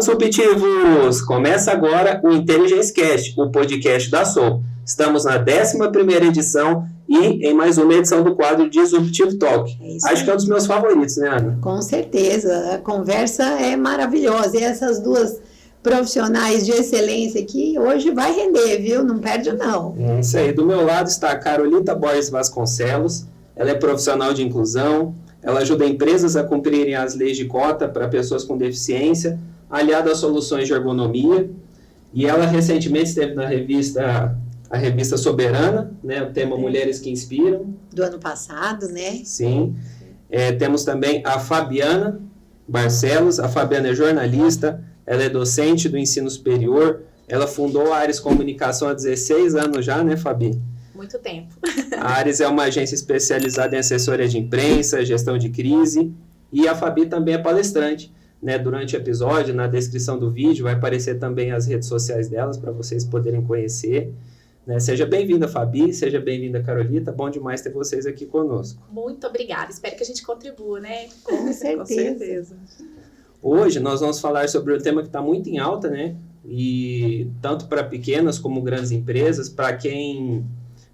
disruptivos! Começa agora o Intelligence Cast, o podcast da Soul. Estamos na 11ª edição e em mais uma edição do quadro Disruptive Talk. Acho que é um dos meus favoritos, né, Ana? Com certeza, a conversa é maravilhosa. E essas duas profissionais de excelência aqui, hoje vai render, viu? Não perde não. Isso aí. Do meu lado está a Carolita Borges Vasconcelos. Ela é profissional de inclusão. Ela ajuda empresas a cumprirem as leis de cota para pessoas com deficiência, aliada a soluções de ergonomia. E ela recentemente esteve na revista Soberana, né, o tema Mulheres que Inspiram. Do ano passado, né? Sim. Temos também a Fabiana Barcelos. A Fabiana é jornalista, ela é docente do ensino superior. Ela fundou a Ares Comunicação há 16 anos já, né, Fabi? Muito tempo. A Ares é uma agência especializada em assessoria de imprensa, gestão de crise, e a Fabi também é palestrante, né? Durante o episódio, na descrição do vídeo, vai aparecer também as redes sociais delas, para vocês poderem conhecer. Né? Seja bem-vinda, Fabi, seja bem-vinda, Carolita, bom demais ter vocês aqui conosco. Muito obrigada, espero que a gente contribua, né? Com certeza. Com certeza. Hoje nós vamos falar sobre um tema que está muito em alta, né? E tanto para pequenas como grandes empresas, para quem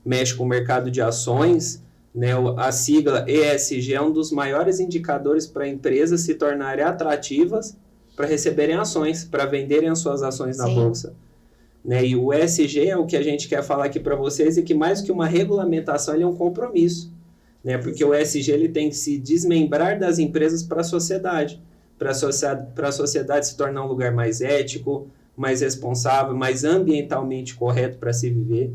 mexe com o mercado de ações, né, a sigla ESG é um dos maiores indicadores para empresas se tornarem atrativas para receberem ações, para venderem as suas ações na bolsa. Né, e o ESG é o que a gente quer falar aqui para vocês, e que mais que uma regulamentação, ele é um compromisso. Né, porque o ESG ele tem que se desmembrar das empresas para a sociedade, para a sociedade se tornar um lugar mais ético, mais responsável, mais ambientalmente correto para se viver.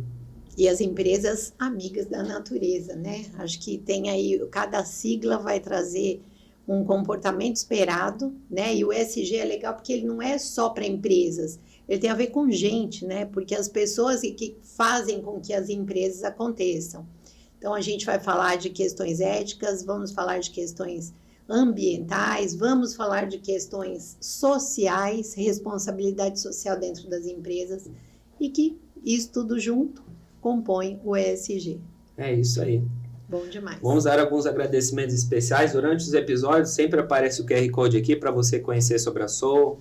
E as empresas amigas da natureza, né? Acho que tem aí, cada sigla vai trazer um comportamento esperado, né? E o ESG é legal porque ele não é só para empresas, ele tem a ver com gente, né? Porque as pessoas que fazem com que as empresas aconteçam. Então, a gente vai falar de questões éticas, vamos falar de questões ambientais, vamos falar de questões sociais, responsabilidade social dentro das empresas, e que isso tudo junto compõe o ESG. É isso aí. Bom demais. Vamos dar alguns agradecimentos especiais. Durante os episódios, sempre aparece o QR Code aqui para você conhecer sobre a Soul,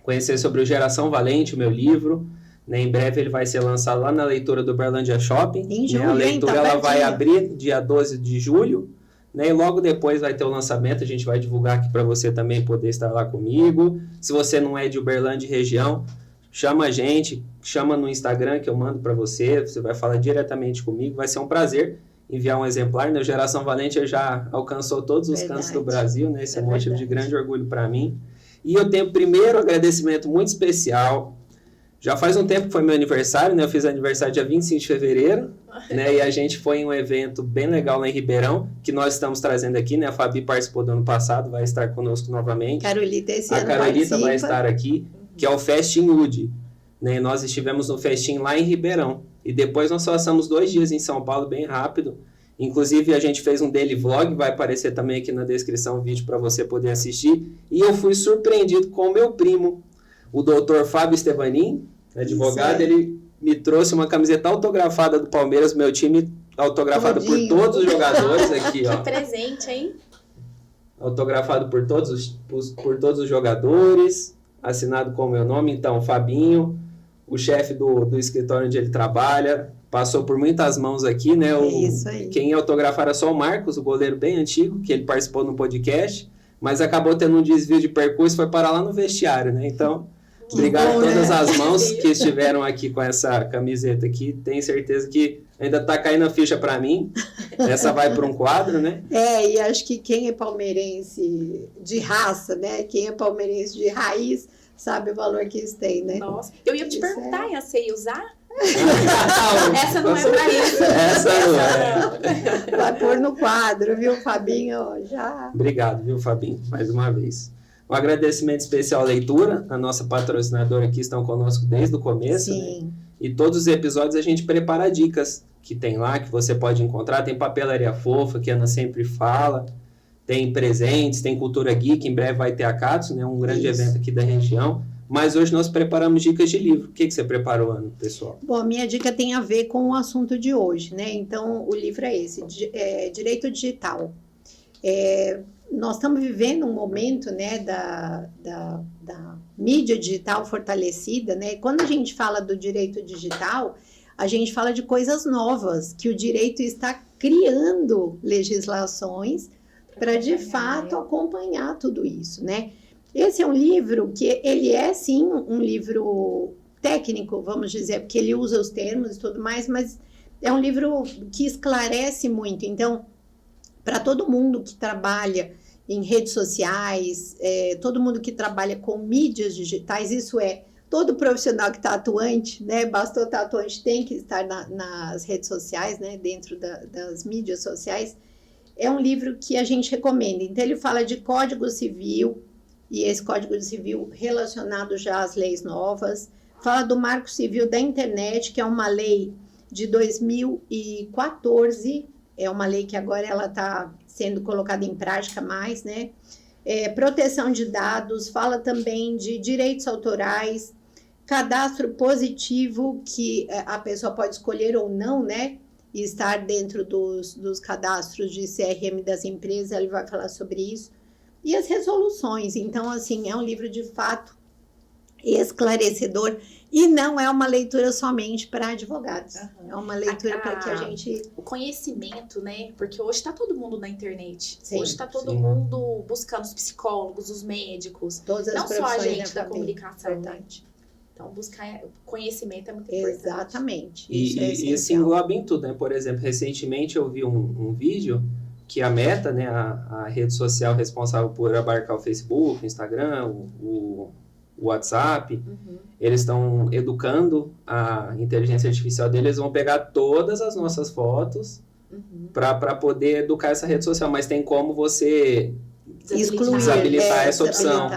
conhecer sobre o Geração Valente, o meu livro. Né? Em breve ele vai ser lançado lá na leitura do Uberlândia Shopping. Em julho, né? A leitura tá ela pertinho. vai abrir dia 12 de julho. Né? E logo depois vai ter o lançamento. A gente vai divulgar aqui para você também poder estar lá comigo. Se você não é de Uberlândia e região, chama a gente, chama no Instagram que eu mando para você vai falar diretamente comigo, vai ser um prazer enviar um exemplar, né? O Geração Valente já alcançou todos os cantos do Brasil, né? Esse é um motivo de grande orgulho para mim. E eu tenho primeiro agradecimento muito especial, já faz um tempo que foi meu aniversário, né? Eu fiz aniversário dia 25 de fevereiro, né? E a gente foi em um evento bem legal lá em Ribeirão, que nós estamos trazendo aqui, né? A Fabi participou do ano passado, vai estar conosco novamente. Carolita, esse ano a Carolita participa. vai estar aqui, que é o Festim Wood. Né? Nós estivemos no Festim lá em Ribeirão. E depois nós passamos 2 dias em São Paulo, bem rápido. Inclusive, a gente fez um daily vlog, vai aparecer também aqui na descrição o vídeo para você poder assistir. E eu fui surpreendido com o meu primo, o doutor Fábio Estevanin, advogado. Ele me trouxe uma camiseta autografada do Palmeiras, meu time, autografada por todos os jogadores aqui. Que ó. presente, hein? Autografado por todos os jogadores, assinado com o meu nome. Então, Fabinho, o chefe do escritório onde ele trabalha, passou por muitas mãos aqui, né? Isso aí. Quem ia autografar era só o Marcos, o goleiro bem antigo, que ele participou no podcast, mas acabou tendo um desvio de percurso e foi parar lá no vestiário, né? Então, obrigado a todas as mãos que estiveram aqui com essa camiseta aqui. Tenho certeza que ainda tá caindo a ficha para mim. Essa vai para um quadro, né? E acho que quem é palmeirense de raça, né? Quem é palmeirense de raiz, sabe o valor que isso tem, né? Nossa, eu ia te perguntar, você ia usar? Essa não é pra isso. Essa não é. Vai pôr no quadro, viu, Fabinho? Já. Obrigado, viu, Fabinho? Mais uma vez. Um agradecimento especial à Leitura, a nossa patrocinadora aqui, estão conosco desde o começo. Sim. Né? E todos os episódios a gente prepara dicas que tem lá, que você pode encontrar. Tem papelaria fofa, que a Ana sempre fala. Tem presentes, tem cultura geek, em breve vai ter a Katsu, né? Um grande evento aqui da região. Mas hoje nós preparamos dicas de livro. O que você preparou, Ana, pessoal? Bom, a minha dica tem a ver com o assunto de hoje, né? Então, o livro é esse, Direito Digital. nós estamos vivendo um momento, né, da mídia digital fortalecida, né? Quando a gente fala do direito digital, a gente fala de coisas novas, que o direito está criando legislações para, de fato, acompanhar tudo isso, né? Esse é um livro que ele é, sim, um livro técnico, vamos dizer, porque ele usa os termos e tudo mais, mas é um livro que esclarece muito. Então, para todo mundo que trabalha em redes sociais, todo mundo que trabalha com mídias digitais, isso é, todo profissional que está atuante, né, bastou estar atuante, tem que estar nas redes sociais, né, dentro das mídias sociais, é um livro que a gente recomenda. Então, ele fala de Código Civil, e esse Código Civil relacionado já às leis novas, fala do Marco Civil da Internet, que é uma lei de 2014, é uma lei que agora ela está sendo colocada em prática mais, né? Proteção de dados, fala também de direitos autorais, cadastro positivo, que a pessoa pode escolher ou não, né? E estar dentro dos cadastros de CRM das empresas, ele vai falar sobre isso. E as resoluções. Então, assim, é um livro de fato esclarecedor e não é uma leitura somente para advogados. É uma leitura para que a gente... O conhecimento, né? Porque hoje está todo mundo na internet. Sim, hoje está todo mundo buscando os psicólogos, os médicos. Todas as não só a gente da também. comunicação, Verdade. né? Então, buscar conhecimento é muito importante. Exatamente. E isso engloba em tudo, né? Por exemplo, recentemente eu vi um vídeo que a Meta, né, a rede social responsável por abarcar o Facebook, o Instagram, o WhatsApp, eles estão educando a inteligência artificial deles, eles vão pegar todas as nossas fotos para poder educar essa rede social, mas tem como você desabilitar essa opção.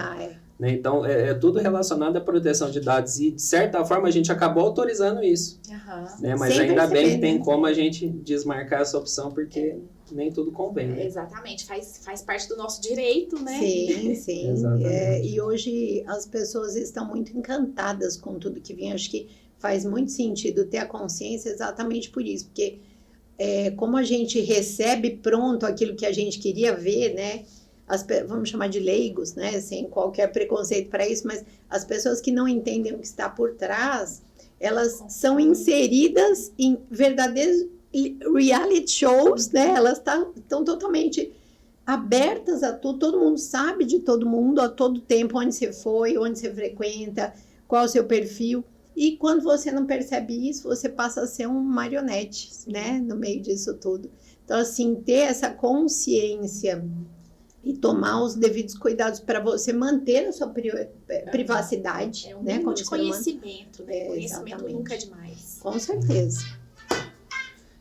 Né? Então, é tudo relacionado à proteção de dados e, de certa forma, a gente acabou autorizando isso. Né? Mas sem ainda perceber, bem que tem né? como a gente desmarcar essa opção, porque nem tudo convém. Né? Exatamente, faz parte do nosso direito, né? Sim, sim. Exatamente. E hoje as pessoas estão muito encantadas com tudo que vem. Acho que faz muito sentido ter a consciência exatamente por isso, porque como a gente recebe pronto aquilo que a gente queria ver, né? Vamos chamar de leigos, né? Sem qualquer preconceito para isso, mas as pessoas que não entendem o que está por trás, elas são inseridas em verdadeiros reality shows, né? Elas estão totalmente abertas a tudo, todo mundo sabe de todo mundo a todo tempo, onde você foi, onde você frequenta, qual o seu perfil. E quando você não percebe isso, você passa a ser um marionete, né? No meio disso tudo. Então, assim, ter essa consciência e tomar os devidos cuidados para você manter a sua privacidade, um né? mínimo Como de ser humano. conhecimento, né? Conhecimento Exatamente. nunca é demais. Com certeza.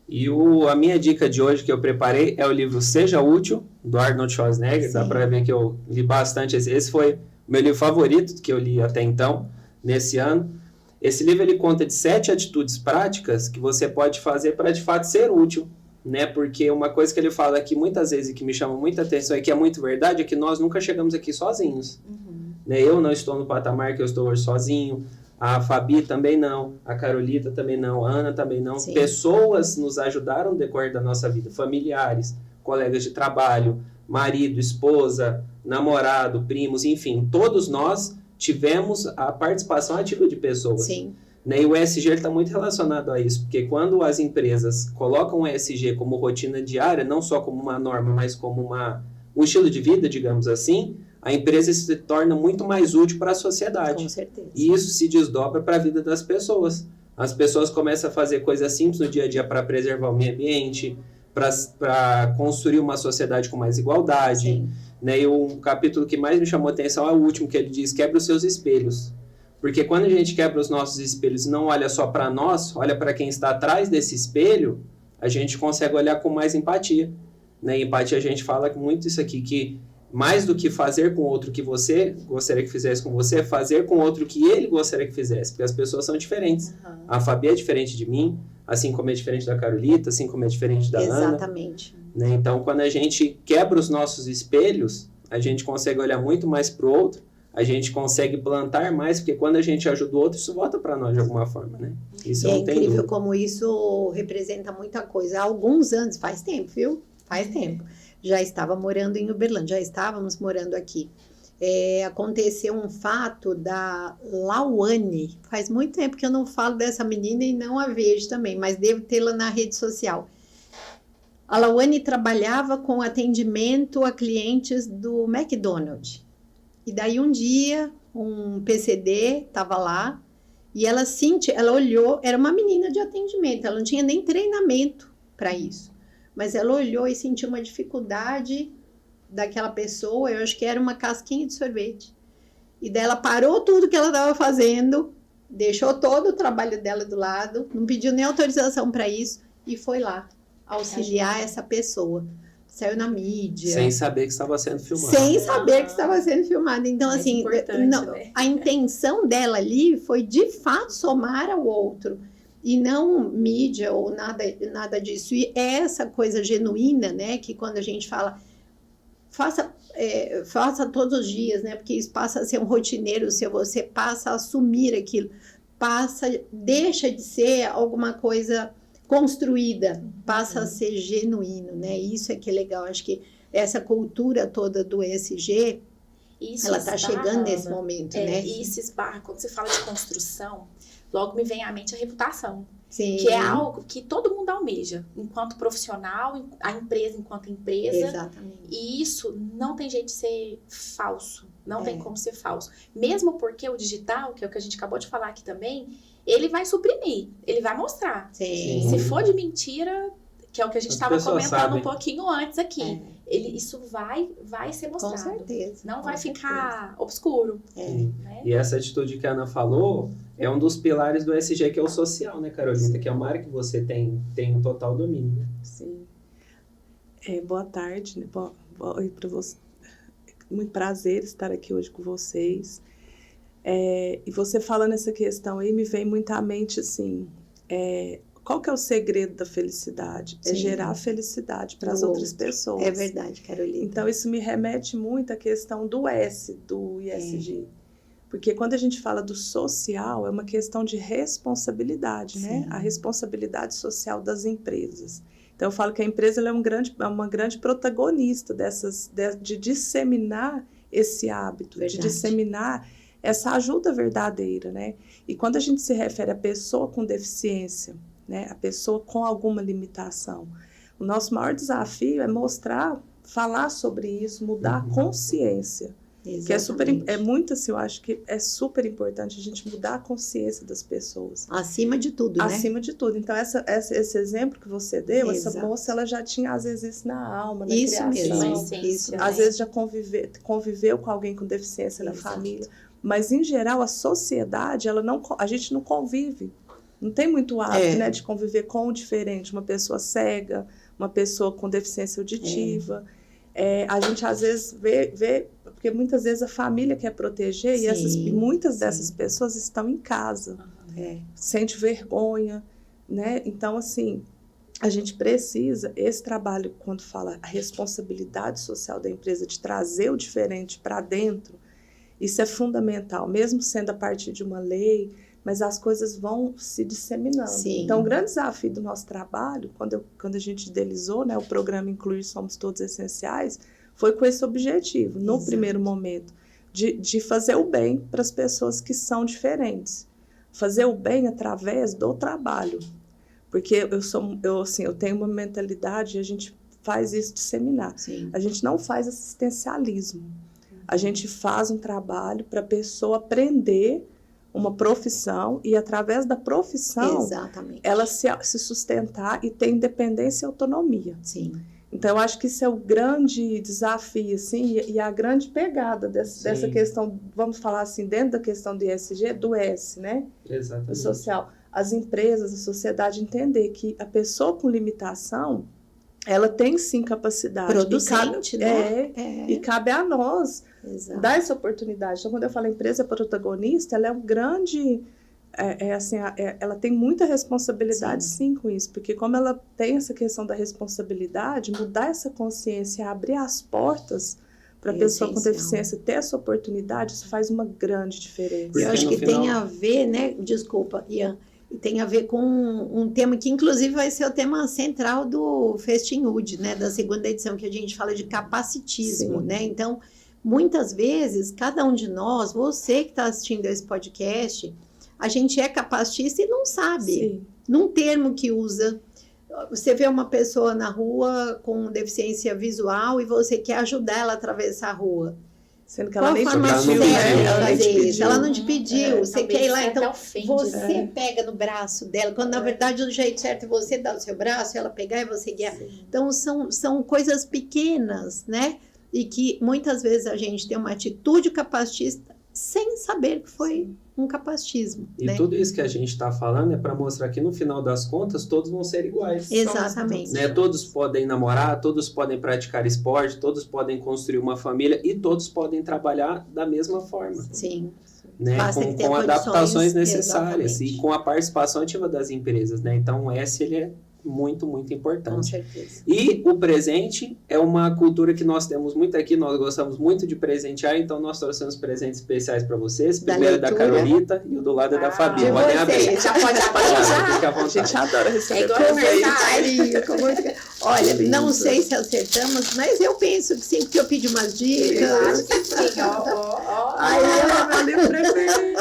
E a minha dica de hoje que eu preparei é o livro Seja Útil, do Arnold Schwarzenegger. Sim. Dá para ver que eu li bastante. Esse foi o meu livro favorito que eu li até então, nesse ano. Esse livro ele conta de 7 atitudes práticas que você pode fazer para, de fato, ser útil. Né? Porque uma coisa que ele fala aqui muitas vezes e que me chama muita atenção e que é muito verdade é que nós nunca chegamos aqui sozinhos. Né? Eu não estou no patamar que eu estou hoje sozinho, a Fabi também não, a Carolita também não, a Ana também não. Sim. Pessoas nos ajudaram no decorrer da nossa vida, familiares, colegas de trabalho, marido, esposa, namorado, primos, enfim, todos nós tivemos a participação ativa de pessoas. Sim. Né? E o ESG está muito relacionado a isso, porque quando as empresas colocam o ESG como rotina diária, não só como uma norma, mas como um estilo de vida, digamos assim, a empresa se torna muito mais útil para a sociedade. Com certeza. E isso se desdobra para a vida das pessoas. As pessoas começam a fazer coisas simples no dia a dia para preservar o meio ambiente, para construir uma sociedade com mais igualdade. Sim. Né? E um capítulo que mais me chamou a atenção é o último, que ele diz: quebra os seus espelhos. Porque quando a gente quebra os nossos espelhos e não olha só para nós, olha para quem está atrás desse espelho, a gente consegue olhar com mais empatia. Né? E empatia, a gente fala muito isso aqui, que mais do que fazer com outro que você gostaria que fizesse com você, é fazer com outro que ele gostaria que fizesse, porque as pessoas são diferentes. A Fabi é diferente de mim, assim como é diferente da Carolita, assim como é diferente da Ana. Exatamente. Né? Então, quando a gente quebra os nossos espelhos, a gente consegue olhar muito mais para o outro, a gente consegue plantar mais, porque quando a gente ajuda o outro, isso volta para nós de alguma forma, né? Isso E é não tem incrível dúvida. como isso representa muita coisa. Há alguns anos, faz tempo, viu? Faz tempo. já estava morando em Uberlândia, já estávamos morando aqui. Aconteceu um fato da Lauane, faz muito tempo que eu não falo dessa menina e não a vejo também, mas devo tê-la na rede social. A Lauane trabalhava com atendimento a clientes do McDonald's. E daí um dia, um PCD estava lá e ela olhou, era uma menina de atendimento, ela não tinha nem treinamento para isso. Mas ela olhou e sentiu uma dificuldade daquela pessoa, eu acho que era uma casquinha de sorvete. E daí ela parou tudo que ela estava fazendo, deixou todo o trabalho dela do lado, não pediu nem autorização para isso e foi lá auxiliar essa pessoa. Saiu na mídia. Sem saber que estava sendo filmado. Sem saber que estava sendo filmado. Então, assim, né? A intenção dela ali foi, de fato, somar ao outro. E não mídia ou nada disso. E é essa coisa genuína, né? Que quando a gente fala, faça todos os dias, né? Porque isso passa a ser um rotineiro seu. Você passa a assumir aquilo. Deixa de ser alguma coisa construída, passa a ser genuíno, né? Isso é que é legal. Acho que essa cultura toda do ESG, ela está chegando nesse momento, né? E isso esbarra, quando você fala de construção, logo me vem à mente a reputação. Sim. Que é algo que todo mundo almeja, enquanto profissional, a empresa enquanto empresa. Exatamente. E isso não tem jeito de ser falso, não tem como ser falso. Mesmo porque o digital, que é o que a gente acabou de falar aqui também, ele vai suprimir, ele vai mostrar. Sim. Se for de mentira, que é o que a gente estava comentando um pouquinho antes aqui, isso vai ser mostrado. Com certeza. Não vai ficar obscuro. Né? E essa atitude que a Ana falou é um dos pilares do ESG, que é o social, né, Carolina? Que é uma área que você tem um total domínio. Né? Sim. Boa tarde, né? Oi para você. Muito prazer estar aqui hoje com vocês. E você falando essa questão aí, me vem muito à mente, assim, qual que é o segredo da felicidade? Sim. É gerar felicidade para as outras pessoas. É verdade, Carolina. Então, isso me remete muito à questão do S, do ISG. Porque quando a gente fala do social, é uma questão de responsabilidade, né? A responsabilidade social das empresas. Então, eu falo que a empresa ela é uma grande protagonista de disseminar esse hábito, de disseminar essa ajuda verdadeira, né? E quando a gente se refere à pessoa com deficiência, né? A pessoa com alguma limitação, o nosso maior desafio é falar sobre isso, mudar a consciência. Exatamente. Que é muito assim, eu acho que é super importante a gente mudar a consciência das pessoas. Acima de tudo, né? Acima de tudo. Então, esse exemplo que você deu, essa moça, ela já tinha, às vezes, isso na alma, na criação. Isso mesmo. Às vezes, já conviveu com alguém com deficiência na família. Mas, em geral, a sociedade, a gente não convive. Não tem muito hábito, né, de conviver com o diferente. Uma pessoa cega, uma pessoa com deficiência auditiva. A gente, às vezes, vê porque muitas vezes a família quer proteger e muitas dessas pessoas estão em casa. Sente vergonha, né? Então, assim, a gente precisa, esse trabalho, quando fala a responsabilidade social da empresa, de trazer o diferente para dentro, isso é fundamental, mesmo sendo a partir de uma lei, mas as coisas vão se disseminando. Sim. Então, o grande desafio do nosso trabalho, quando a gente idealizou, né, o programa Incluir Somos Todos Essenciais, foi com esse objetivo, no primeiro momento, de fazer o bem para as pessoas que são diferentes. Fazer o bem através do trabalho. Porque eu tenho uma mentalidade e a gente faz isso disseminar. Sim. A gente não faz assistencialismo. A gente faz um trabalho para a pessoa aprender uma profissão e, através da profissão, ela se sustentar e ter independência e autonomia. Sim. Então, eu acho que isso é o grande desafio, assim, e a grande pegada dessa questão, vamos falar assim, dentro da questão do ESG, do S, né? Exatamente. Do social. As empresas, a sociedade entender que a pessoa com limitação, ela tem sim capacidade. Producente, né? E cabe a nós dar essa oportunidade. Então, quando eu falo empresa protagonista, ela é um grande... ela tem muita responsabilidade, sim, com isso. Porque como ela tem essa questão da responsabilidade, mudar essa consciência, abrir as portas para a pessoa com deficiência ter essa oportunidade, isso faz uma grande diferença. Eu acho que tem a ver, né? Desculpa, Ian. E tem a ver com um tema que, inclusive, vai ser o tema central do Festinhood, né? Da segunda edição, que a gente fala de capacitismo, Sim. né? Então, muitas vezes, cada um de nós, você que está assistindo esse podcast, a gente é capacitista e não sabe. Sim. Num termo que usa. Você vê uma pessoa na rua com deficiência visual e você quer ajudar ela a atravessar a rua. Sendo que ela nem te Qual a forma pediu, certa né? de Ela nem te fazer isso? pediu. Ela não te pediu, você quer ir lá, então ofende, você né? pega no braço dela, quando na verdade o jeito certo é você dar o seu braço, ela pegar e você guiar. Então são coisas pequenas, né? E que muitas vezes a gente tem uma atitude capacitista sem saber que foi um capacitismo. E né? tudo isso que a gente está falando é para mostrar que no final das contas todos vão ser iguais. Exatamente. Né? Todos podem namorar, todos podem praticar esporte, todos podem construir uma família e todos podem trabalhar da mesma forma. Sim. Né? Basta que tenha Com condições, adaptações necessárias exatamente. e com a participação ativa das empresas. Né? Então o S ele é muito, muito Com importante. certeza. E o presente é uma cultura que nós temos muito aqui, nós gostamos muito de presentear, então nós trouxemos presentes especiais para vocês. Da Primeiro da leitura. Carolita e o do lado é da Fabi. de Podem vocês. abrir. Já pode abrir, Fica já? à A vontade. gente adora receber É igual presente. aniversário. Com muito- Olha, Que não lindo. sei se acertamos, mas eu penso que sim, porque eu pedi umas dicas. Eu acho que sim, ó. Ai, Meu livro preferido.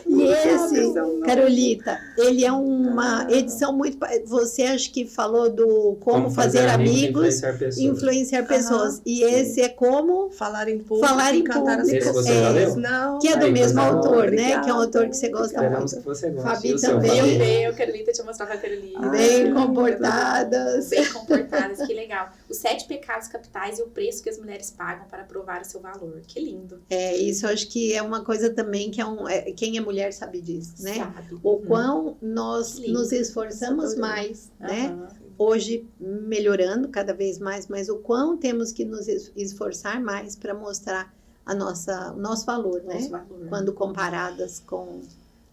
E esse, Não. Carolita, ele é uma edição muito. Você acho que falou do como fazer amigos, influenciar pessoas. E esse é como. Falar em público, Falar em encantar as público. Esse você pessoas. já leu? Não. Que é do Aí, mesmo coisa autor, boa, né? obrigada. Que é um autor que você gosta Esperamos muito. que você goste. Fabi E o seu, também. Fabi? Eu veio, Carolita, deixa eu mostrar pra Carolita. Bem Ah, comportadas. Bem comportadas, que legal. Os 7 pecados capitais e o preço que as mulheres pagam para provar o seu valor. Que lindo. É, isso eu acho que é uma coisa também que quem é mulher sabe disso, né? Sabe? O quão nós Que lindo. nos esforçamos mais, né? Aham. Hoje melhorando cada vez mais, mas o quão temos que nos esforçar mais para mostrar o nosso valor, né? Nosso valor. Quando comparadas com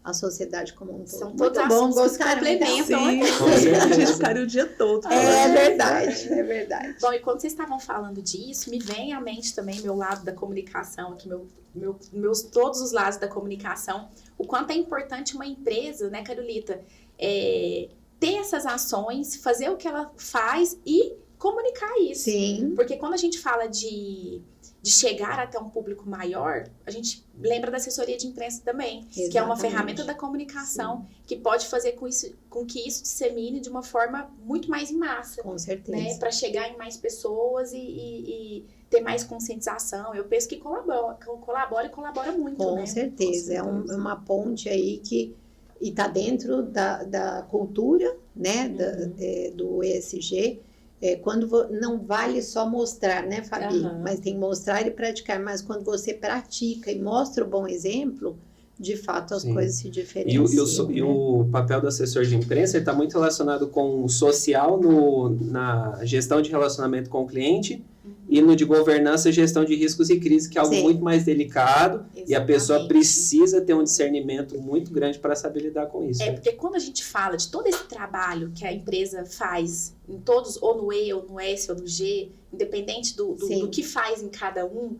a sociedade como um todo. São Muito todos bom, assuntos que se gostaram, então? complementam. Sim, Com certeza. a gente ficaria o dia todo. É falando. verdade, é verdade. Bom, e quando vocês estavam falando disso, me vem à mente também meu lado da comunicação, aqui todos os lados da comunicação, o quanto é importante uma empresa, né, Carolita, ter essas ações, fazer o que ela faz e comunicar isso. Sim, Porque quando a gente fala de chegar até um público maior, a gente lembra da assessoria de imprensa também, que é uma Exatamente. ferramenta da comunicação que pode fazer com que isso dissemine de uma forma muito mais em massa, com certeza. né? Para chegar em mais pessoas e ter mais conscientização. Eu penso que colabora e colabora muito, Com né? certeza, é Com certeza. uma ponte aí que está dentro da cultura, né, do ESG, quando não vale só mostrar, né, Fabi? Aham. Mas tem que mostrar e praticar, mas quando você pratica e mostra o bom exemplo, de fato as Sim. coisas se E diferenciam. e o papel do assessor de imprensa está muito relacionado com o social na gestão de relacionamento com o cliente e no de governança, gestão de riscos e crises, que é algo Sim. muito mais delicado e a pessoa Exatamente. precisa ter um discernimento muito grande para saber lidar com isso. Porque quando a gente fala de todo esse trabalho que a empresa faz em todos, ou no E, ou no S, ou no G, independente Sim. do que faz em cada um,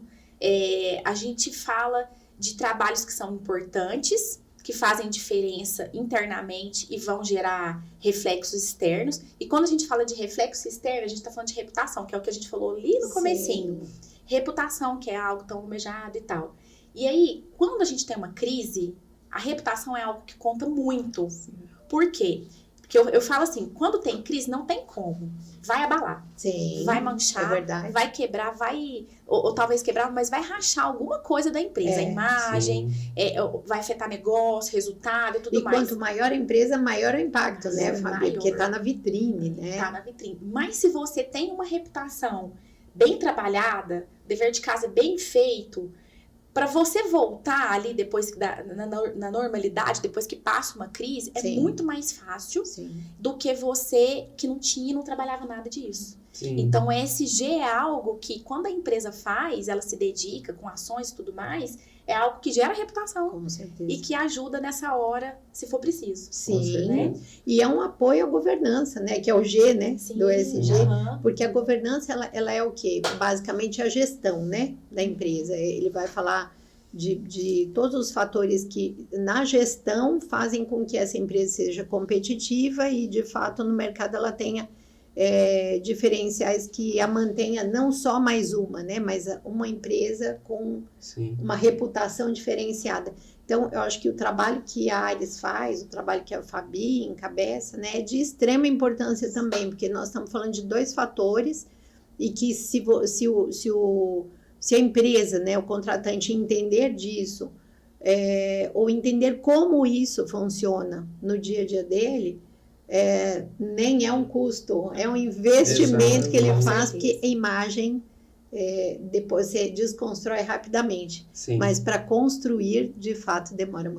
a gente fala de trabalhos que são importantes, que fazem diferença internamente e vão gerar reflexos externos. E quando a gente fala de reflexo externo, a gente está falando de reputação, que é o que a gente falou ali no comecinho. Sim. Reputação, que é algo tão almejado e tal. E aí, quando a gente tem uma crise, a reputação é algo que conta muito. Por quê? Porque eu falo assim, quando tem crise, não tem como. Vai abalar, Sim, vai manchar, é verdade. vai quebrar, ou talvez quebrar, mas vai rachar alguma coisa da empresa. A imagem, Sim. vai afetar negócio, resultado e tudo E mais. quanto maior a empresa, maior o impacto, né, Fabi? Maior. Porque está na vitrine, né? Tá na vitrine. Mas se você tem uma reputação bem trabalhada, dever de casa bem feito, para você voltar ali depois na normalidade, depois que passa uma crise, é Sim. muito mais fácil Sim. do que você que não tinha e não trabalhava nada disso. Sim. Então, ESG é algo que, quando a empresa faz, ela se dedica com ações e tudo mais, é algo que gera reputação Com certeza. e que ajuda nessa hora, se for preciso. Sim, né? E é um apoio à governança, né? Que é o G, né? Sim, Do ESG. aham. Porque a governança, ela é o quê? Basicamente a gestão, né? Da empresa. Ele vai falar de todos os fatores que na gestão fazem com que essa empresa seja competitiva e, de fato, no mercado ela tenha diferenciais que a mantenha não só mais uma, né, mas uma empresa com uma reputação diferenciada. Então, eu acho que o trabalho que a Aires faz, o trabalho que a Fabi encabeça, né, é de extrema importância também, porque nós estamos falando de 2 fatores e que se a empresa, né, o contratante entender disso, ou entender como isso funciona no dia a dia dele, nem é um custo, é um investimento que ele faz, porque a imagem depois você desconstrói rapidamente. Sim. Mas para construir, de fato, demora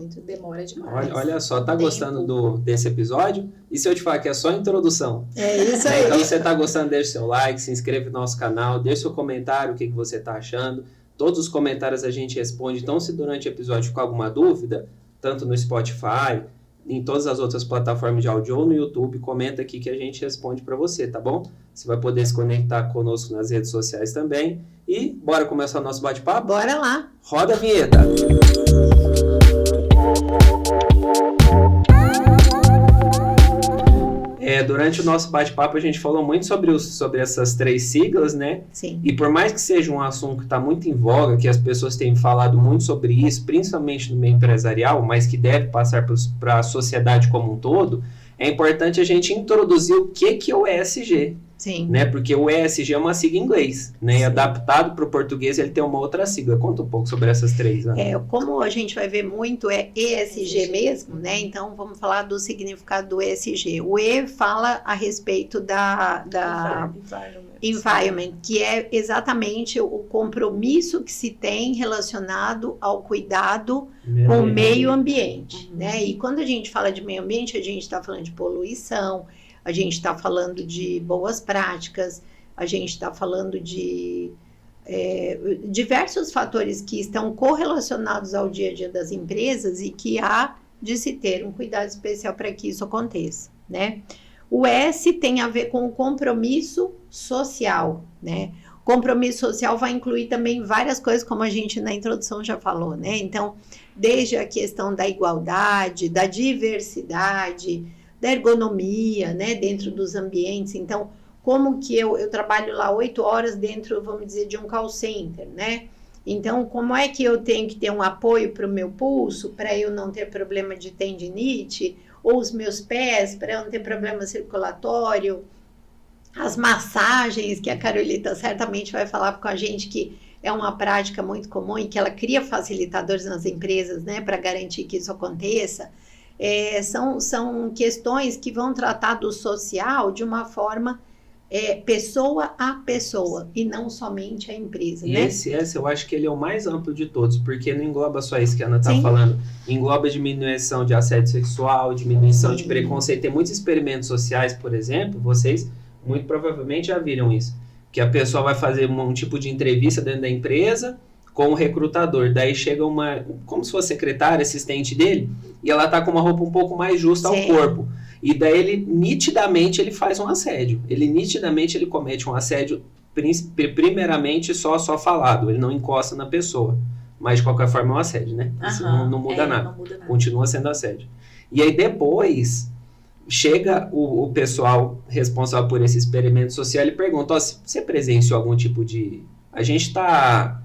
demais. Olha só, tá gostando desse episódio? E se eu te falar que é só a introdução? É isso aí. Então, se você tá gostando, deixa seu like, se inscreve no nosso canal, deixa seu comentário, o que você tá achando. Todos os comentários a gente responde. Então, se durante o episódio ficou alguma dúvida, tanto no Spotify, em todas as outras plataformas de áudio ou no YouTube, comenta aqui que a gente responde para você, tá bom? Você vai poder se conectar conosco nas redes sociais também. E bora começar o nosso bate-papo? Bora lá! Roda a vinheta! Durante o nosso bate-papo a gente falou muito sobre essas 3 siglas, né? Sim. E por mais que seja um assunto que está muito em voga, que as pessoas têm falado muito sobre isso, principalmente no meio empresarial, mas que deve passar para a sociedade como um todo, é importante a gente introduzir o que é o ESG. Sim. Né? Porque o ESG é uma sigla em inglês, né? E adaptado para o português ele tem uma outra sigla. Conta um pouco sobre essas 3. Né? Como a gente vai ver muito, é ESG mesmo, né? Então vamos falar do significado do ESG. O E fala a respeito da environment, que é exatamente o compromisso que se tem relacionado ao cuidado com o meio ambiente, né? E quando a gente fala de meio ambiente, a gente está falando de poluição, a gente está falando de boas práticas, a gente está falando de diversos fatores que estão correlacionados ao dia a dia das empresas e que há de se ter um cuidado especial para que isso aconteça, né? O S tem a ver com o compromisso social, né? O compromisso social vai incluir também várias coisas, como a gente na introdução já falou, né? Então, desde a questão da igualdade, da diversidade, da ergonomia, né, dentro dos ambientes. Então, como que eu trabalho lá 8 horas dentro, vamos dizer, de um call center, né? Então, como é que eu tenho que ter um apoio para o meu pulso, para eu não ter problema de tendinite, ou os meus pés, para eu não ter problema circulatório, as massagens, que a Carolita certamente vai falar com a gente, que é uma prática muito comum e que ela cria facilitadores nas empresas, né, para garantir que isso aconteça. São questões que vão tratar do social de uma forma pessoa a pessoa e não somente a empresa, e né? Esse eu acho que ele é o mais amplo de todos, porque não engloba só isso que a Ana está falando, engloba diminuição de assédio sexual, diminuição de preconceito. Tem muitos experimentos sociais, por exemplo, vocês muito provavelmente já viram isso, que a pessoa vai fazer um tipo de entrevista dentro da empresa com o recrutador, daí chega como se fosse secretária, assistente dele, e ela tá com uma roupa um pouco mais justa ao corpo, e daí ele nitidamente faz um assédio, ele comete um assédio primeiramente só falado, ele não encosta na pessoa, mas de qualquer forma é um assédio, né? Isso não muda nada, continua sendo assédio. E aí depois chega o pessoal responsável por esse experimento social e pergunta, se você presenciou algum tipo de... A gente tá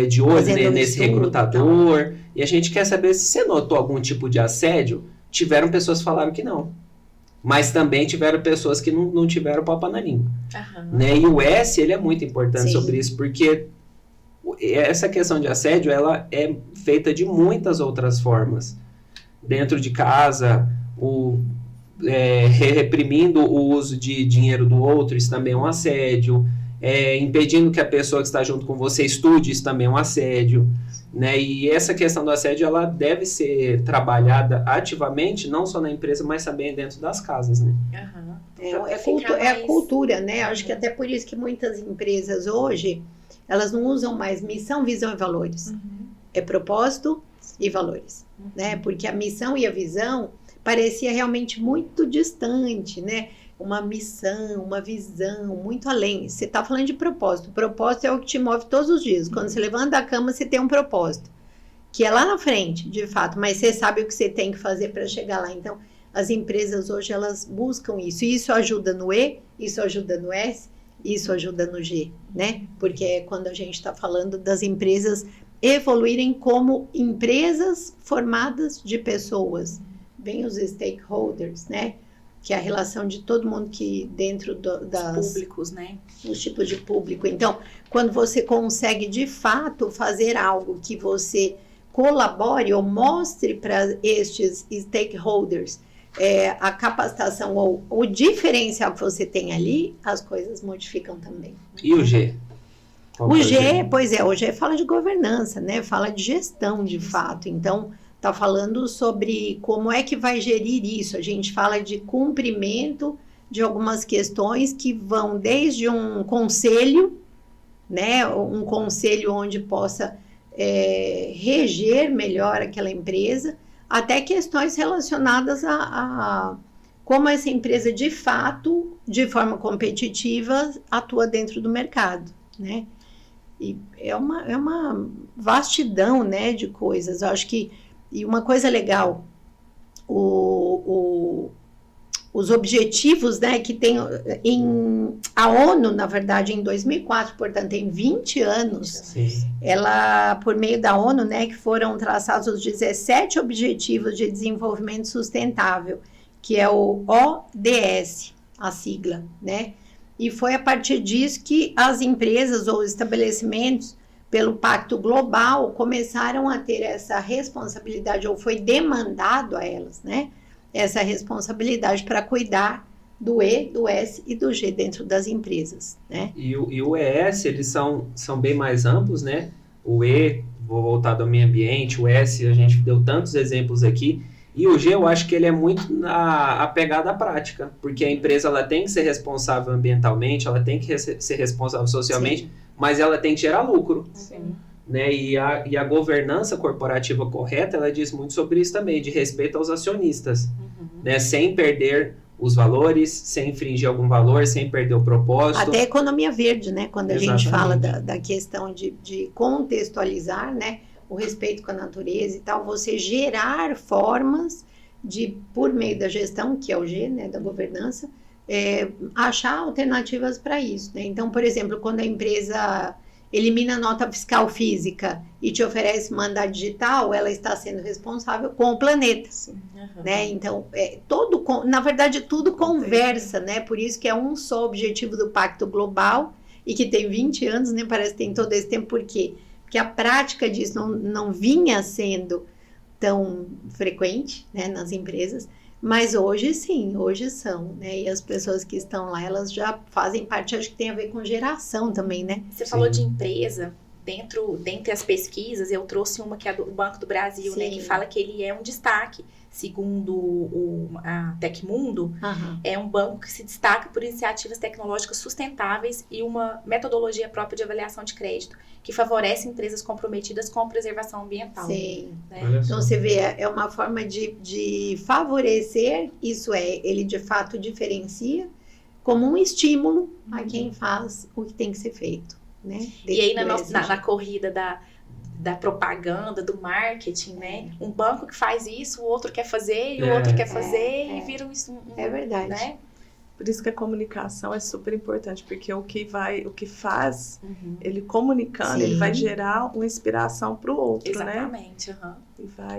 de olho nesse recrutador, e a gente quer saber se você notou algum tipo de assédio. Tiveram pessoas que falaram que não, mas também tiveram pessoas que não tiveram papo na língua, né? E o S, ele é muito importante sobre isso, porque essa questão de assédio, ela é feita de muitas outras formas, dentro de casa, reprimindo o uso de dinheiro do outro, isso também é um assédio, impedindo que a pessoa que está junto com você estude, isso também é um assédio, né? E essa questão do assédio, ela deve ser trabalhada ativamente, não só na empresa, mas também dentro das casas, né? É a cultura, né? Acho que até por isso que muitas empresas hoje, elas não usam mais missão, visão e valores. É propósito e valores, né? Porque a missão e a visão parecia realmente muito distante, né? Uma missão, uma visão, muito além. Você está falando de propósito. O propósito é o que te move todos os dias. Quando você levanta da cama, você tem um propósito. que é lá na frente, de fato, mas você sabe o que você tem que fazer para chegar lá. Então, as empresas hoje, elas buscam isso. E isso ajuda no E, isso ajuda no S, isso ajuda no G, né? Porque é quando a gente está falando das empresas evoluírem como empresas formadas de pessoas. Bem os stakeholders, né? Que é a relação de todo mundo que dentro das... públicos, né? Os tipos de público. Então, quando você consegue, de fato, fazer algo que você colabore ou mostre para estes stakeholders a capacitação ou o diferencial que você tem ali, as coisas modificam também. E o G? O G, pois é, o G fala de governança, né? Fala de gestão, de fato. Então, está falando sobre como é que vai gerir isso. A gente fala de cumprimento de algumas questões que vão desde um conselho, né? Um conselho onde possa reger melhor aquela empresa, até questões relacionadas a como essa empresa, de fato, de forma competitiva, atua dentro do mercado, né? E é uma vastidão, né, de coisas. Eu acho que, e uma coisa legal, os objetivos, né, que tem a ONU, na verdade, em 2004, portanto, tem 20 anos, Sim. ela, por meio da ONU, né, que foram traçados os 17 Objetivos de Desenvolvimento Sustentável, que é o ODS, a sigla, né, e foi a partir disso que as empresas ou estabelecimentos, pelo Pacto Global, começaram a ter essa responsabilidade, ou foi demandado a elas, né, essa responsabilidade para cuidar do E, do S e do G dentro das empresas, né? E o ES, eles são bem mais amplos, né? O E, vou voltar do meio ambiente, o S, a gente deu tantos exemplos aqui, e o G, eu acho que ele é muito apegado à prática, porque a empresa, ela tem que ser responsável ambientalmente, ela tem que ser responsável socialmente, sim, mas ela tem que gerar lucro. Sim. Né? E a governança corporativa correta, ela diz muito sobre isso também, de respeito aos acionistas, né? Sem perder os valores, sem infringir algum valor, sem perder o propósito. Até a economia verde, né? Quando a Exatamente. gente fala da questão de contextualizar, né, o respeito com a natureza e tal, você gerar formas de, por meio da gestão, que é o G, né, da governança, achar alternativas para isso, né? Então, por exemplo, quando a empresa elimina a nota fiscal física e te oferece mandar digital, ela está sendo responsável com o planeta, né? Então, na verdade, tudo conversa, né? Por isso que é um só objetivo do Pacto Global e que tem 20 anos, né? Parece que tem todo esse tempo. Por quê? Porque a prática disso não vinha sendo tão frequente, né, nas empresas, mas hoje sim, hoje são, né? E as pessoas que estão lá, elas já fazem parte, acho que tem a ver com geração também, né? Você falou de empresa, dentre as pesquisas, eu trouxe uma que é do Banco do Brasil, né? Que fala que ele é um destaque. Segundo a Tecmundo, é um banco que se destaca por iniciativas tecnológicas sustentáveis e uma metodologia própria de avaliação de crédito, que favorece empresas comprometidas com a preservação ambiental. Sim. Né? Então, você vê, é uma forma de favorecer, isso ele de fato diferencia como um estímulo a quem faz o que tem que ser feito. Né? E aí, na corrida da propaganda, do marketing, né? Um banco que faz isso, o outro quer fazer, e o outro quer fazer, e vira isso. É verdade. Né? Por isso que a comunicação é super importante, porque o que faz, ele comunicando, ele vai gerar uma inspiração para o outro, exatamente, né?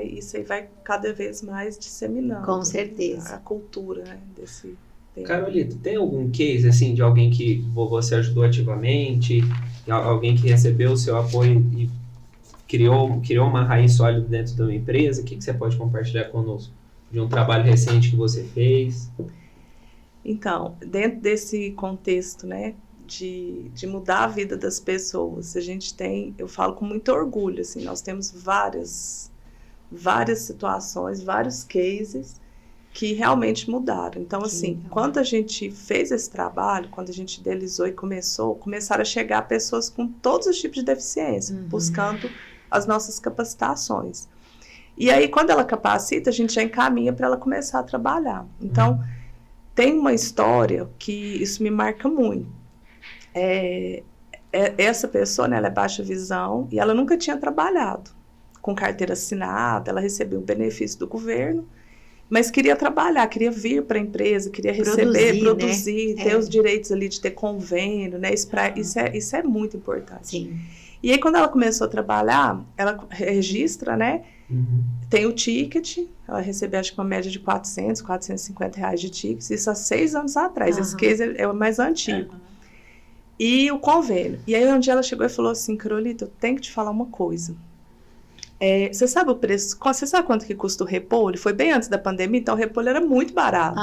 E isso aí vai cada vez mais disseminando. Com certeza. A cultura, né, desse tema. Carolita, tem algum case, assim, de alguém que você ajudou ativamente, alguém que recebeu o seu apoio e criou uma raiz sólida dentro da uma empresa? O que você pode compartilhar conosco de um trabalho recente que você fez? Então, dentro desse contexto, né, de mudar a vida das pessoas, a gente tem, eu falo com muito orgulho, assim, nós temos várias situações, vários cases que realmente mudaram. Então, assim, quando a gente fez esse trabalho, quando a gente idealizou e começaram a chegar pessoas com todos os tipos de deficiência, buscando as nossas capacitações. E aí, quando ela capacita, a gente já encaminha para ela começar a trabalhar. Então, tem uma história que isso me marca muito. Essa pessoa, né, ela é baixa visão e ela nunca tinha trabalhado com carteira assinada, ela recebia o benefício do governo, mas queria trabalhar, queria vir para a empresa, queria receber, produzir, né? ter os direitos ali de ter convênio, né? Isso é muito importante. Sim. E aí, quando ela começou a trabalhar, ela registra, né? Tem o ticket, ela recebeu acho que uma média de 400, 450 reais de tickets, isso há 6 anos atrás, esse case é o mais antigo. E o convênio. E aí, um dia ela chegou e falou assim, Carolita, eu tenho que te falar uma coisa. Você sabe o preço, você sabe quanto que custa o repolho? Foi bem antes da pandemia, então o repolho era muito barato.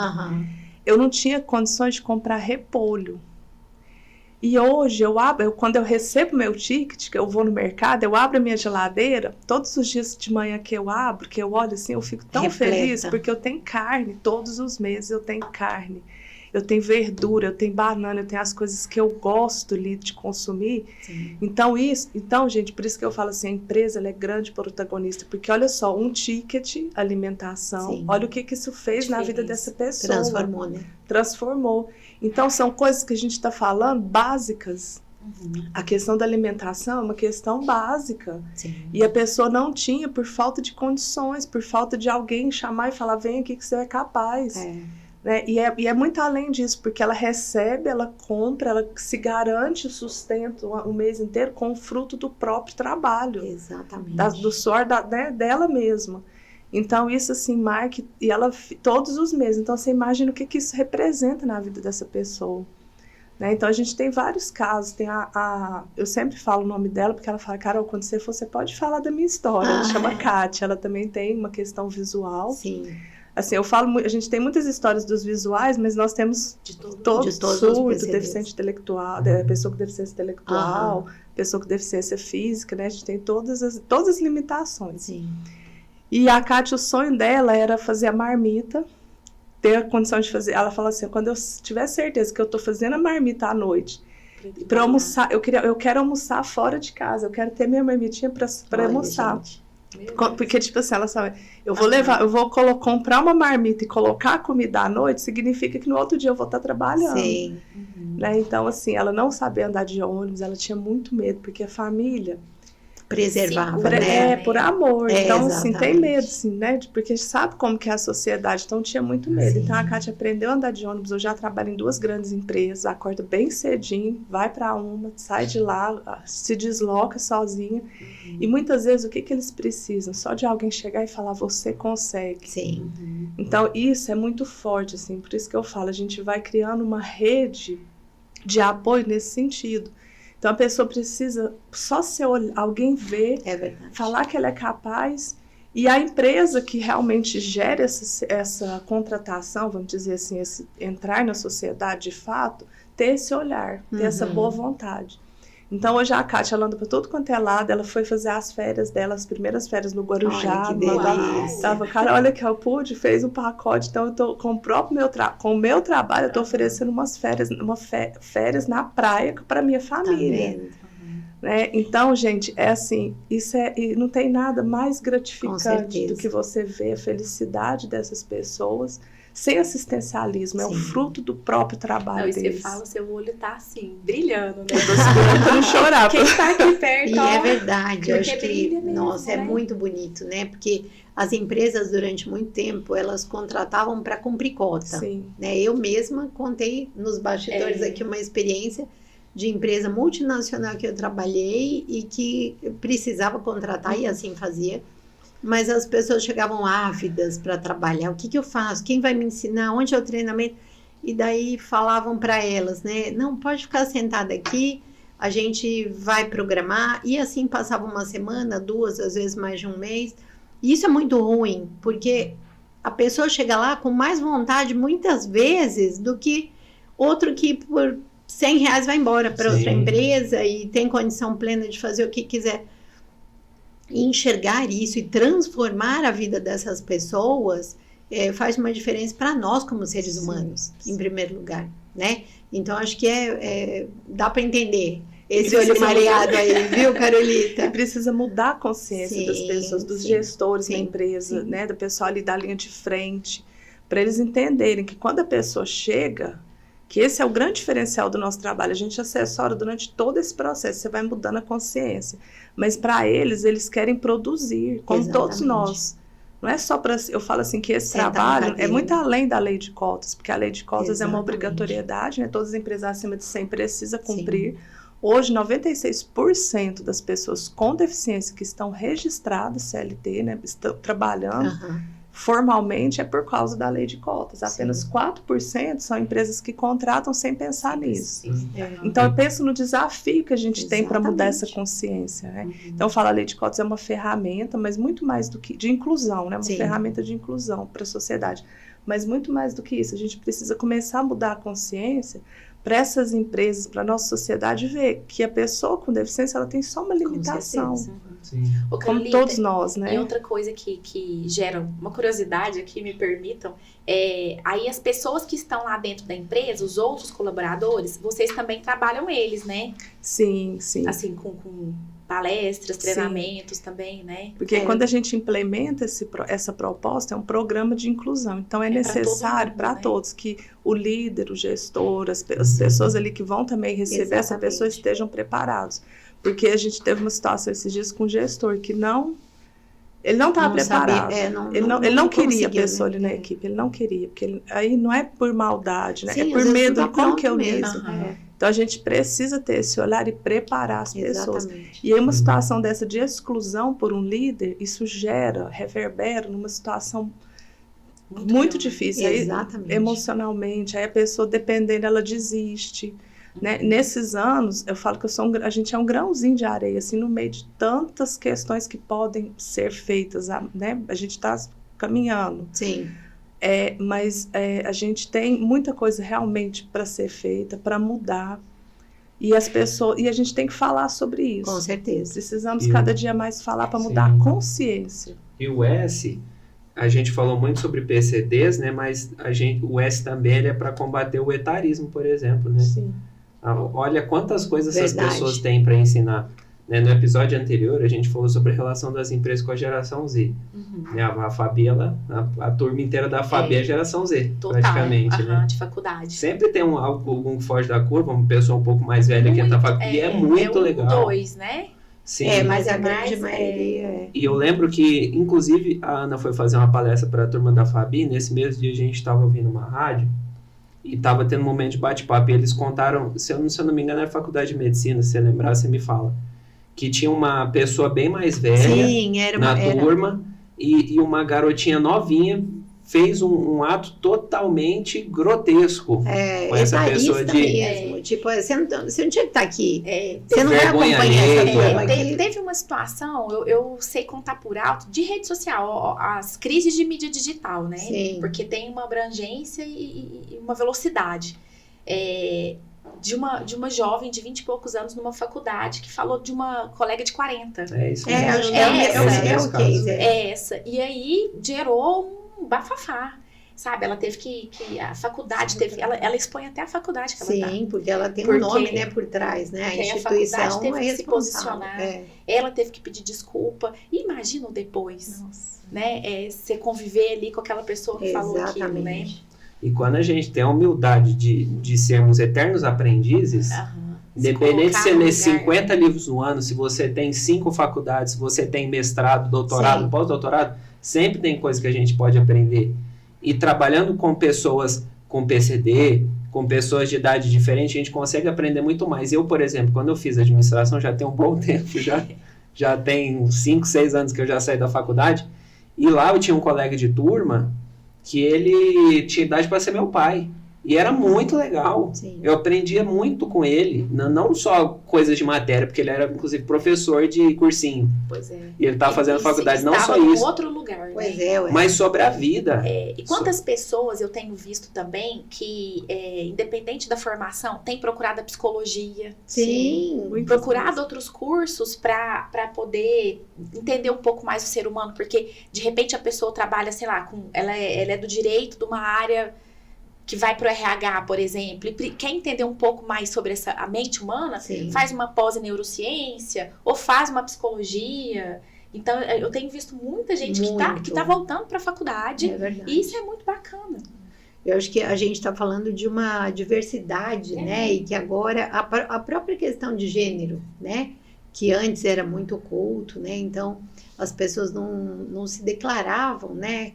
Eu não tinha condições de comprar repolho. E hoje, quando eu recebo meu ticket, que eu vou no mercado, eu abro a minha geladeira, todos os dias de manhã que eu abro, que eu olho assim, eu fico tão feliz, porque eu tenho carne, todos os meses eu tenho carne. Eu tenho verdura, eu tenho banana, eu tenho as coisas que eu gosto ali de consumir. Sim. Então, gente, por isso que eu falo assim, a empresa ela é grande protagonista, porque olha só, um ticket, alimentação, Sim. olha o que isso fez na vida dessa pessoa. Transformou, né? Transformou. Então, são coisas que a gente está falando básicas. A questão da alimentação é uma questão básica. Sim. E a pessoa não tinha por falta de condições, por falta de alguém chamar e falar, vem aqui que você é capaz. Né? E é muito além disso, porque ela recebe, ela compra, ela se garante o sustento o mês inteiro com o fruto do próprio trabalho. Exatamente. Do suor dela mesma. Então, isso assim, marca, e ela todos os meses. Então, você imagina o que isso representa na vida dessa pessoa. Né? Então, a gente tem vários casos. Tem eu sempre falo o nome dela, porque ela fala, Carol, quando você for, você pode falar da minha história. Ela chama Kátia, ela também tem uma questão visual. Sim. Assim, a gente tem muitas histórias dos visuais, mas nós temos todos surdo, deficiente intelectual, pessoa com deficiência intelectual, pessoa com deficiência física, né? A gente tem todas as limitações. Sim. E a Kátia, o sonho dela era fazer a marmita, ter a condição de fazer. Ela fala assim, quando eu tiver certeza que eu estou fazendo a marmita à noite, para almoçar, eu quero almoçar fora de casa, eu quero ter minha marmitinha para almoçar. Gente. Porque, tipo assim, ela sabe, eu vou comprar uma marmita e colocar a comida à noite, significa que no outro dia eu vou estar trabalhando. Sim. Né? Então, assim, ela não sabia andar de ônibus, ela tinha muito medo, porque a família preservava, né? Por amor. Então, exatamente. assim, tem medo, assim, né? Porque sabe como que é a sociedade, então tinha muito medo. Sim. Então, a Kátia aprendeu a andar de ônibus. Eu já trabalho em 2 grandes empresas, acorda bem cedinho, vai para uma, sai de lá, se desloca sozinha. E muitas vezes, o que eles precisam? Só de alguém chegar e falar, você consegue. Sim. Então, isso é muito forte, assim. Por isso que eu falo, a gente vai criando uma rede de apoio nesse sentido. Então, a pessoa precisa só alguém ver, falar que ela é capaz, e a empresa que realmente gera essa contratação, vamos dizer assim, entrar na sociedade de fato, ter esse olhar, ter essa boa vontade. Então, hoje a Kátia, ela anda para tudo quanto é lado, ela foi fazer as férias dela, as primeiras férias no Guarujá. Olha, que delícia. Tava, cara, olha que eu pude, fez um pacote, então eu tô com o meu trabalho, eu tô oferecendo férias na praia para minha família. Né? Então, gente, é assim, e não tem nada mais gratificante do que você ver a felicidade dessas pessoas. Sem assistencialismo, é o fruto do próprio trabalho deles. E você fala, seu olho tá assim, brilhando, né? Tô segurando pra não chorar. Quem tá aqui perto, E é verdade, eu acho que, mesmo, nossa, né? é muito bonito, né? Porque as empresas, durante muito tempo, elas contratavam para cumprir cota. Sim. Né? Eu mesma contei nos bastidores aqui uma experiência de empresa multinacional que eu trabalhei e que precisava contratar, e assim fazia. Mas as pessoas chegavam ávidas para trabalhar. O que eu faço? Quem vai me ensinar? Onde é o treinamento? E daí falavam para elas, né? Não, pode ficar sentada aqui, a gente vai programar. E assim passava uma semana, 2, às vezes mais de um mês. E isso é muito ruim, porque a pessoa chega lá com mais vontade, muitas vezes, do que outro que por R$100 vai embora para outra empresa e tem condição plena de fazer o que quiser. E enxergar isso e transformar a vida dessas pessoas faz uma diferença para nós como seres humanos, em primeiro lugar, né? Então, acho que dá para entender esse olho mareado aí, viu, Carolita? E precisa mudar a consciência das pessoas, dos gestores da empresa, né? Do pessoal ali da linha de frente, para eles entenderem que quando a pessoa chega, Que esse é o grande diferencial do nosso trabalho. A gente assessora durante todo esse processo, você vai mudando a consciência. Mas para eles querem produzir, como todos nós. Não é só para... Eu falo assim que esse trabalho é muito além da lei de cotas, porque a lei de cotas é uma obrigatoriedade, né? Todas as empresas acima de 100 precisam cumprir. Sim. Hoje, 96% das pessoas com deficiência que estão registradas CLT, né, estão trabalhando formalmente, é por causa da lei de cotas. Apenas 4% são empresas que contratam sem pensar nisso. Então, eu penso no desafio que a gente tem para mudar essa consciência. Né? Então, eu falo, a lei de cotas é uma ferramenta, mas muito mais do que... de inclusão, né? Uma ferramenta de inclusão para a sociedade. Mas muito mais do que isso, a gente precisa começar a mudar a consciência para essas empresas, para a nossa sociedade ver que a pessoa com deficiência ela tem só uma limitação. Como todos nós, né? E outra coisa que gera uma curiosidade aqui, me permitam, aí as pessoas que estão lá dentro da empresa, os outros colaboradores, vocês também trabalham eles, né? Sim, sim. Assim, com palestras, treinamentos também, né? Porque quando a gente implementa essa proposta, é um programa de inclusão. Então, é necessário para todos que o líder, o gestor, as pessoas ali que vão também receber essa pessoa estejam preparados. Porque a gente teve uma situação esses dias com o gestor que ele não estava preparado. Ele não queria a pessoa ali na equipe, ele não queria. Porque aí não é por maldade, né? Sim, é por medo de como que eu mesmo. Então, a gente precisa ter esse olhar e preparar as pessoas. E aí, uma situação dessa de exclusão por um líder, isso reverbera numa situação muito difícil. Aí, emocionalmente. Aí, a pessoa, dependendo, ela desiste. Né? Nesses anos, eu falo que a gente é um grãozinho de areia, assim, no meio de tantas questões que podem ser feitas. Né? A gente está caminhando. Sim. Mas a gente tem muita coisa realmente para ser feita, para mudar. E a gente tem que falar sobre isso. Com certeza. Precisamos cada dia mais falar para mudar a consciência. E o S, a gente falou muito sobre PCDs, né? Mas o S também é para combater o etarismo, por exemplo, né? Sim. Olha quantas coisas essas pessoas têm para ensinar. Né? No episódio anterior, a gente falou sobre a relação das empresas com a geração Z. Né? A Fabi, a turma inteira da Fabi é a geração Z, praticamente. Né? De faculdade. Sempre tem algum que foge da curva, uma pessoa um pouco mais velha que entra na faculdade. E é muito legal. 2, né? Sim. Mas a grande maioria E eu lembro que, inclusive, a Ana foi fazer uma palestra para a turma da Fabi. Nesse mesmo dia, a gente estava ouvindo uma rádio e estava tendo um momento de bate-papo. E eles contaram, se eu não me engano, era a faculdade de medicina, se você lembrar, você me fala. Que tinha uma pessoa bem mais velha na turma e uma garotinha novinha fez um ato totalmente grotesco com essa pessoa mesmo. Tipo, você não tinha que estar aqui. Você não vai acompanhar essa turma aqui. Teve uma situação, eu sei contar por alto, de rede social, as crises de mídia digital, né? Sim. Porque tem uma abrangência e uma velocidade. De uma jovem de 20 e poucos anos numa faculdade que falou de uma colega de 40. É isso mesmo. Essa. E aí gerou um bafafá. Sabe, ela teve que a faculdade teve, ela expõe até a faculdade que ela tá. Sim, porque ela tem um nome, né, por trás, né? A instituição a faculdade teve que se responsável. posicionar. Ela teve que pedir desculpa. E imagina o depois, né? Você conviver ali com aquela pessoa que falou aquilo, né? E quando a gente tem a humildade de sermos eternos aprendizes, independente de você ler 50 livros no ano, se você tem 5 faculdades, se você tem mestrado, doutorado, pós-doutorado, sempre tem coisa que a gente pode aprender. E trabalhando com pessoas com PCD, com pessoas de idade diferente, a gente consegue aprender muito mais. Eu, por exemplo, quando eu fiz administração, já tem um bom tempo, já tem 5, 6 anos que eu já saí da faculdade, e lá eu tinha um colega de turma que ele tinha idade para ser meu pai. E era muito legal. Sim. Eu aprendia muito com ele, não só coisas de matéria, porque ele era, inclusive, professor de cursinho. Pois é. E ele estava fazendo faculdade, não só isso. isso. Outro lugar, pois né? Mas sobre a vida. E quantas pessoas eu tenho visto também que, independente da formação, tem procurado a psicologia. Sim. Procurado outros cursos para poder entender um pouco mais o ser humano, porque, de repente, a pessoa trabalha, sei lá, ela é do direito de uma área que vai para o RH, por exemplo, e quer entender um pouco mais sobre a mente humana, faz uma pós em neurociência ou faz uma psicologia. Então, eu tenho visto muita gente que tá voltando para a faculdade, e isso é muito bacana. Eu acho que a gente está falando de uma diversidade, né? E que agora a própria questão de gênero, né? Que antes era muito oculto, né? Então as pessoas não se declaravam, né?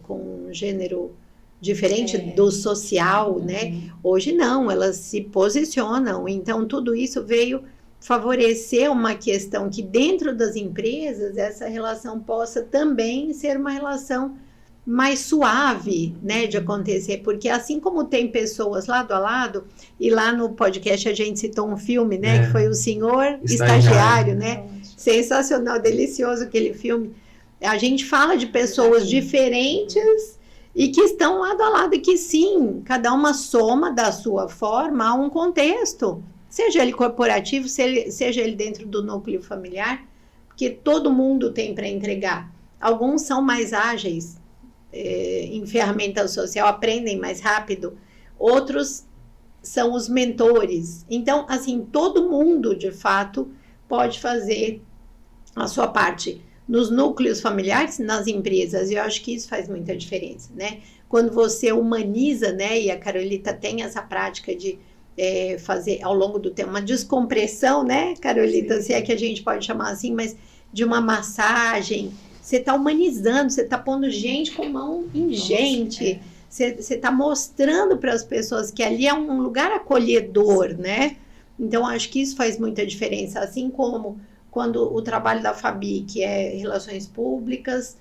Com um gênero diferente do social, né? Hoje não, elas se posicionam. Então tudo isso veio favorecer uma questão que dentro das empresas essa relação possa também ser uma relação mais suave, né, de acontecer, porque assim como tem pessoas lado a lado, e lá no podcast a gente citou um filme, né, que foi O Senhor Estagiário, né, sensacional, delicioso aquele filme. A gente fala de pessoas diferentes e que estão lado a lado, e que sim, cada uma soma da sua forma a um contexto, seja ele corporativo, seja ele dentro do núcleo familiar, porque todo mundo tem para entregar. Alguns são mais ágeis, em ferramenta social, aprendem mais rápido, outros são os mentores. Então, assim, todo mundo, de fato, pode fazer a sua parte nos núcleos familiares, nas empresas, e eu acho que isso faz muita diferença, né? Quando você humaniza, né, e a Carolita tem essa prática de fazer, ao longo do tempo, uma descompressão, né, Carolita, Sim. se é que a gente pode chamar assim, mas de uma massagem. Você está humanizando, você está pondo gente com mão em gente, você está mostrando para as pessoas que ali é um lugar acolhedor, né? Então, acho que isso faz muita diferença, assim como quando o trabalho da Fabi, que é relações públicas,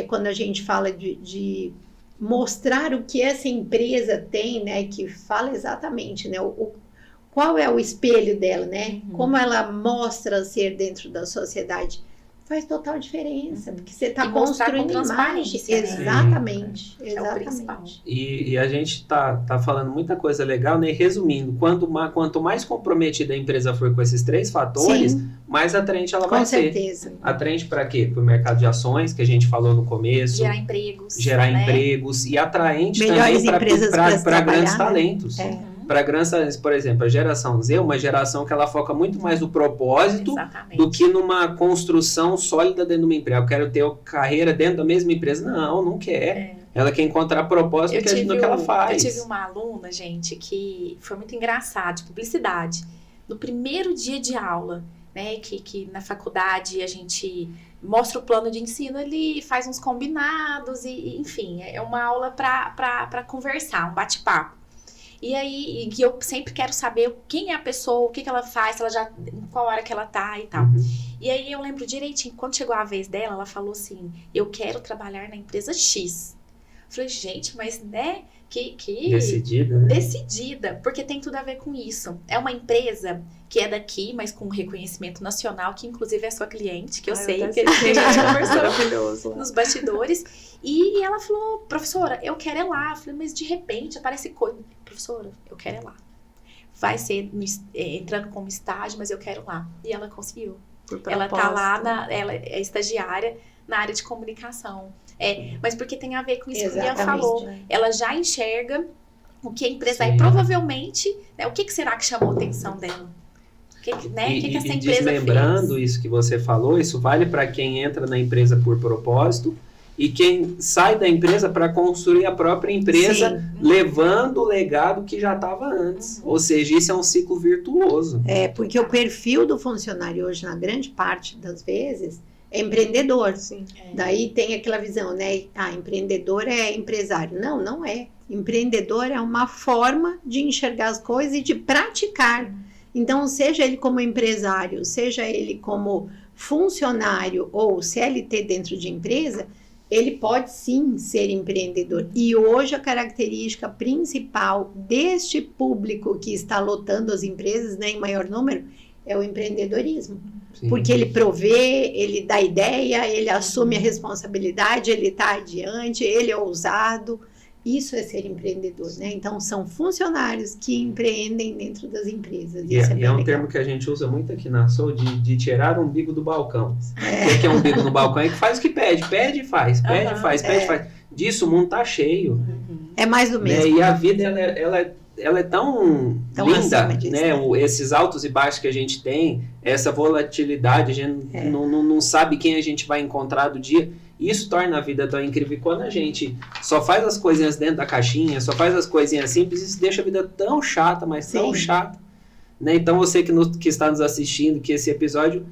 quando a gente fala de mostrar o que essa empresa tem, né? Que fala exatamente, né? Qual é o espelho dela, né? Como ela mostra ser dentro da sociedade. Faz total diferença, porque você está construindo imagem. Exatamente, exatamente. E a gente tá falando muita coisa legal, né? Resumindo, quanto mais comprometida a empresa for com esses 3 fatores, Sim. mais atraente ela vai ser. Com certeza. Atraente para quê? Para o mercado de ações, que a gente falou no começo. Gerar empregos. E atraente Melhores também para grandes talentos. Para grandes, por exemplo, a geração Z é uma geração que ela foca muito mais no propósito do que numa construção sólida dentro de uma empresa. Eu quero ter carreira dentro da mesma empresa. Não quer. Ela quer encontrar propósito no que ela faz. Eu tive uma aluna, gente, que foi muito engraçada, de publicidade. No primeiro dia de aula, né, que na faculdade a gente mostra o plano de ensino, ele faz uns combinados, e enfim, é uma aula para conversar, um bate-papo. E aí, eu sempre quero saber quem é a pessoa, o que ela faz, em qual hora que ela tá e tal. E aí eu lembro direitinho, quando chegou a vez dela, ela falou assim, eu quero trabalhar na empresa X. Eu falei, gente, mas né, que... Decidida, né? Decidida, porque tem tudo a ver com isso. É uma empresa que é daqui, mas com reconhecimento nacional, que inclusive é sua cliente, que eu sei, que a gente conversou nos bastidores. E ela falou, professora, eu quero ir lá. Eu falei, mas de repente aparece coisa. Professora, eu quero ir lá. Vai ser entrando como estágio, mas eu quero ir lá. E ela conseguiu. Ela tá lá, ela é estagiária na área de comunicação. Mas porque tem a ver com isso que a Ian falou. Ela já enxerga o que a empresa é. E provavelmente, né, o que será que chamou a atenção dela? O que essa empresa desmembrando fez? Isso que você falou, isso vale para quem entra na empresa por propósito e quem sai da empresa para construir a própria empresa, levando o legado que já estava antes. Ou seja, isso é um ciclo virtuoso. Porque o perfil do funcionário hoje, na grande parte das vezes, é empreendedor. Sim. Daí tem aquela visão, né? Empreendedor é empresário. Não é. Empreendedor é uma forma de enxergar as coisas e de praticar. Então, seja ele como empresário, seja ele como funcionário ou CLT dentro de empresa, ele pode sim ser empreendedor. E hoje a característica principal deste público que está lotando as empresas, né, em maior número, é o empreendedorismo. Sim. Porque ele provê, ele dá ideia, ele assume a responsabilidade, ele está adiante, ele é ousado. Isso é ser empreendedor, né? Então, são funcionários que empreendem dentro das empresas. E é um termo que a gente usa muito aqui na Soul, de tirar o umbigo do balcão. O que é um umbigo no balcão? É que faz o que pede e faz. Pede e faz. Disso o mundo tá cheio. É mais do mesmo. Né? E a vida, ela é tão linda, né? Esses altos e baixos que a gente tem, essa volatilidade, a gente não sabe quem a gente vai encontrar do dia. Isso torna a vida tão incrível. E quando a gente só faz as coisinhas dentro da caixinha, só faz as coisinhas simples, isso deixa a vida tão chata, mas tão chata. Né? Então você que está nos assistindo, que esse episódio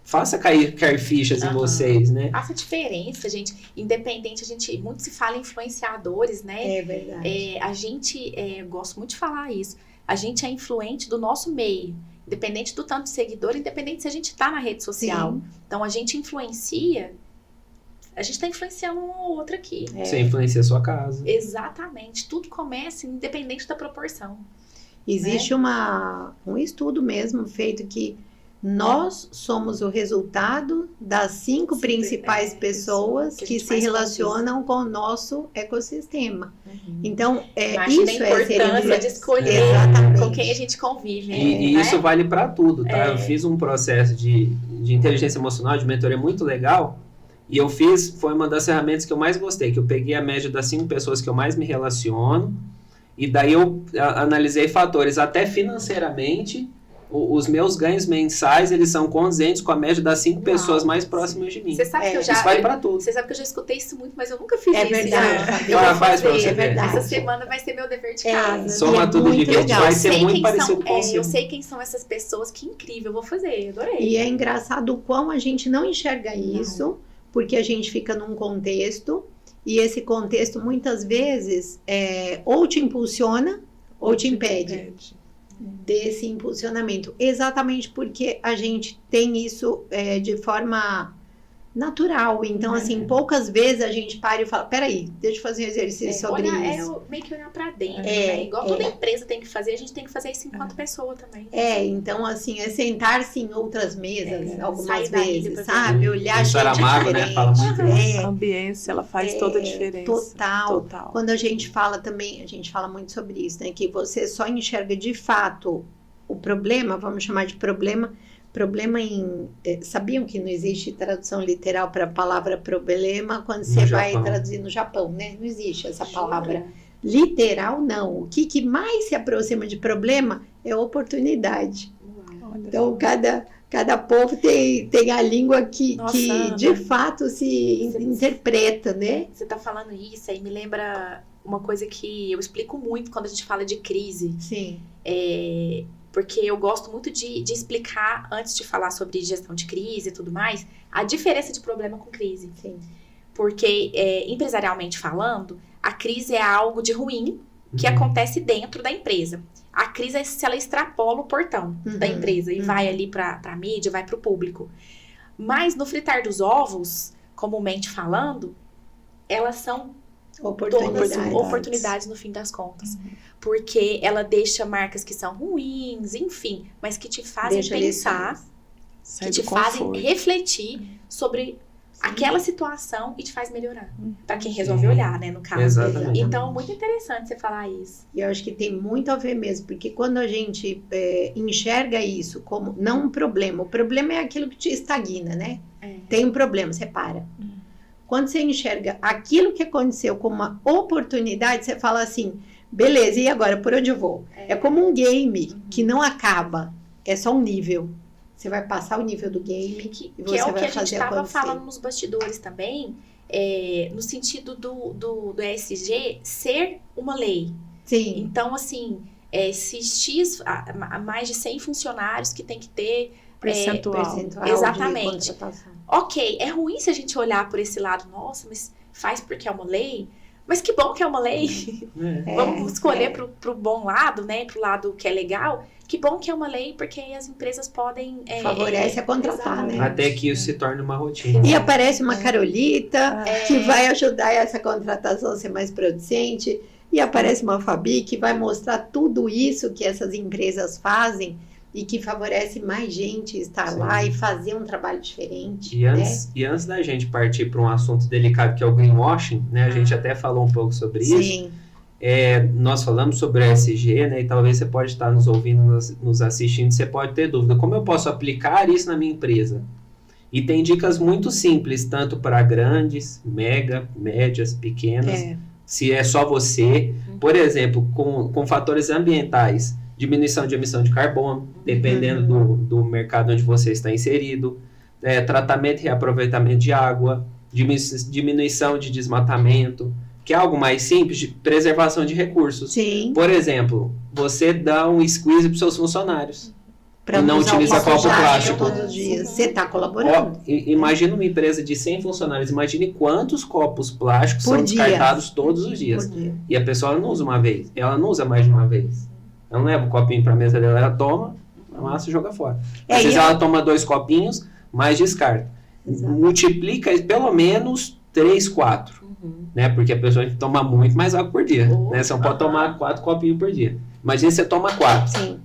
faça cair fichas em vocês, né? Faça diferença, gente. Independente, muito se fala em influenciadores, né? É verdade. A gente, eu gosto muito de falar isso, a gente é influente do nosso meio. Independente do tanto de seguidor, independente se a gente tá na rede social. Sim. Então, a gente influencia, a gente tá influenciando um ou outro aqui. Você influencia a sua casa. Exatamente. Tudo começa independente da proporção. Existe um estudo mesmo feito que nós somos o resultado das 5 principais pessoas que se relacionam com o nosso ecossistema. Então, isso é ser importância de escolher com quem a gente convive. E isso vale para tudo, tá? Eu fiz um processo de inteligência emocional, de mentoria muito legal, e foi uma das ferramentas que eu mais gostei, que eu peguei a média das 5 pessoas que eu mais me relaciono, e daí eu analisei fatores, até financeiramente. Os meus ganhos mensais, eles são condizentes com a média das 5 pessoas mais próximas de mim. Você sabe que eu já... Isso vale pra tudo. Você sabe que eu já escutei isso muito, mas eu nunca fiz isso. É verdade. Faz pra você ver. Essa semana vai ser meu dever de casa. Soma tudo de 20, vai ser muito parecido com você. Eu sei quem são essas pessoas, que incrível, eu vou fazer, adorei. E é engraçado o quão a gente não enxerga isso, porque a gente fica num contexto, e esse contexto muitas vezes ou te impulsiona ou te impede. Desse impulsionamento, exatamente porque a gente tem isso de forma natural, então assim, poucas vezes a gente para e fala, peraí, deixa eu fazer um exercício sobre isso. Meio que olhar pra dentro, né? Igual toda empresa tem que fazer, a gente tem que fazer isso enquanto pessoa também. Então assim, sentar-se em outras mesas, algumas vezes, sabe? Olhar a gente diferente. Né? Fala muito A ambiência, ela faz toda a diferença. Total. Quando a gente fala também, a gente fala muito sobre isso, né? Que você só enxerga de fato o problema, vamos chamar de problema sabiam que não existe tradução literal para a palavra problema quando você vai traduzir no Japão, né? Não existe essa palavra. Literal, não. O que mais se aproxima de problema é oportunidade. Então, cada povo tem a língua que de fato se interpreta, né? Você está falando isso aí, me lembra uma coisa que eu explico muito quando a gente fala de crise. Sim. Porque eu gosto muito de explicar, antes de falar sobre gestão de crise e tudo mais, a diferença de problema com crise. Sim. Porque, empresarialmente falando, a crise é algo de ruim que acontece dentro da empresa. A crise é se ela extrapola o portão da empresa e vai ali para a mídia, vai para o público. Mas no fritar dos ovos, comumente falando, elas são todas oportunidades no fim das contas. Porque ela deixa marcas que são ruins, enfim, mas que te fazem pensar, que te fazem refletir sobre aquela situação e te faz melhorar. Para quem resolve olhar, né, no caso. Exatamente. Então, muito interessante você falar isso. E eu acho que tem muito a ver mesmo, porque quando a gente enxerga isso como não um problema, o problema é aquilo que te estagna, né? Tem um problema, você para. Quando você enxerga aquilo que aconteceu como uma oportunidade, você fala assim, beleza, e agora, por onde eu vou? É como um game que não acaba, é só um nível. Você vai passar o nível do game que você é o vai que a gente fazer estava acontecer. falando nos bastidores também, no sentido do ESG ser uma lei. Sim. Então, assim, se X, mais de 100 funcionários que tem que ter... Percentual exatamente. Ok, é ruim se a gente olhar por esse lado, nossa, mas faz porque é uma lei... Mas que bom que é uma lei. Vamos escolher pro bom lado, né? Pro lado que é legal. Que bom que é uma lei, porque aí as empresas podem... favorece a contratar, né? Até que isso se torne uma rotina. E aparece uma Carolita que vai ajudar essa contratação a ser mais producente. E aparece uma Fabi que vai mostrar tudo isso que essas empresas fazem e que favorece mais gente estar lá e fazer um trabalho diferente. E antes da gente partir para um assunto delicado que é o greenwashing, né? A gente até falou um pouco sobre isso. Nós falamos sobre o ESG, né? E talvez você pode estar nos ouvindo, nos assistindo, você pode ter dúvida. Como eu posso aplicar isso na minha empresa? E tem dicas muito simples, tanto para grandes, médias, pequenas. Se é só você. Por exemplo, com fatores ambientais. Diminuição de emissão de carbono, dependendo do mercado onde você está inserido, tratamento e reaproveitamento de água, diminuição de desmatamento, que é algo mais simples, de preservação de recursos. Sim. Por exemplo, você dá um squeeze para os seus funcionários. Pra E não utiliza copo plástico. Todos os dias. Você está colaborando. Imagina uma empresa de 100 funcionários, imagine quantos copos plásticos Por são dia. descartados todos os dias. Por dia. E a pessoa ela não usa uma vez, ela não usa mais de uma vez. Ela não leva o copinho para a mesa dela, ela toma, amassa e joga fora. Às vezes ela toma 2 copinhos, mas descarta. Exato. Multiplica pelo menos 3, 4. Né? Porque a pessoa toma muito mais água por dia. Né? Você não pode tomar 4 copinhos por dia. Imagina você toma 4. Sim.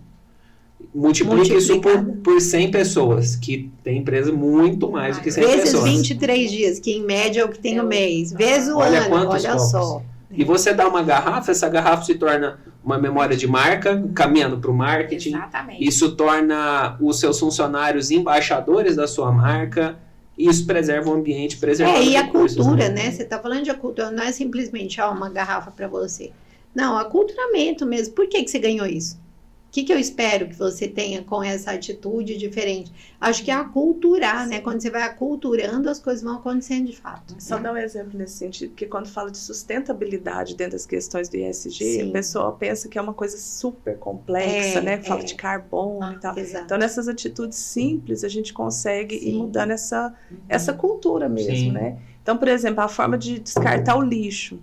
Multiplica isso por 100 pessoas, que tem empresa muito mais do que 100 vezes pessoas. 23 dias, que em média é o que tem no mês. Vezes o Olha ano, quantos olha copos. só. E você dá uma garrafa, essa garrafa se torna uma memória de marca, caminhando para o marketing. Exatamente. Isso torna os seus funcionários embaixadores da sua marca. Isso preserva o ambiente, preserva E a recursos, cultura, né? Você está falando de cultura, não é simplesmente uma garrafa para você. Não, aculturamento mesmo. Por que você ganhou isso? O que eu espero que você tenha com essa atitude diferente? Acho que é aculturar, né? Quando você vai aculturando, as coisas vão acontecendo de fato. Só dar um exemplo nesse sentido, porque quando fala de sustentabilidade dentro das questões do ESG, Sim. a pessoa pensa que é uma coisa super complexa, né? Fala de carbono e tal. Exato. Então, nessas atitudes simples, a gente consegue ir Sim. mudando essa cultura mesmo, Sim. né? Então, por exemplo, a forma de descartar o lixo.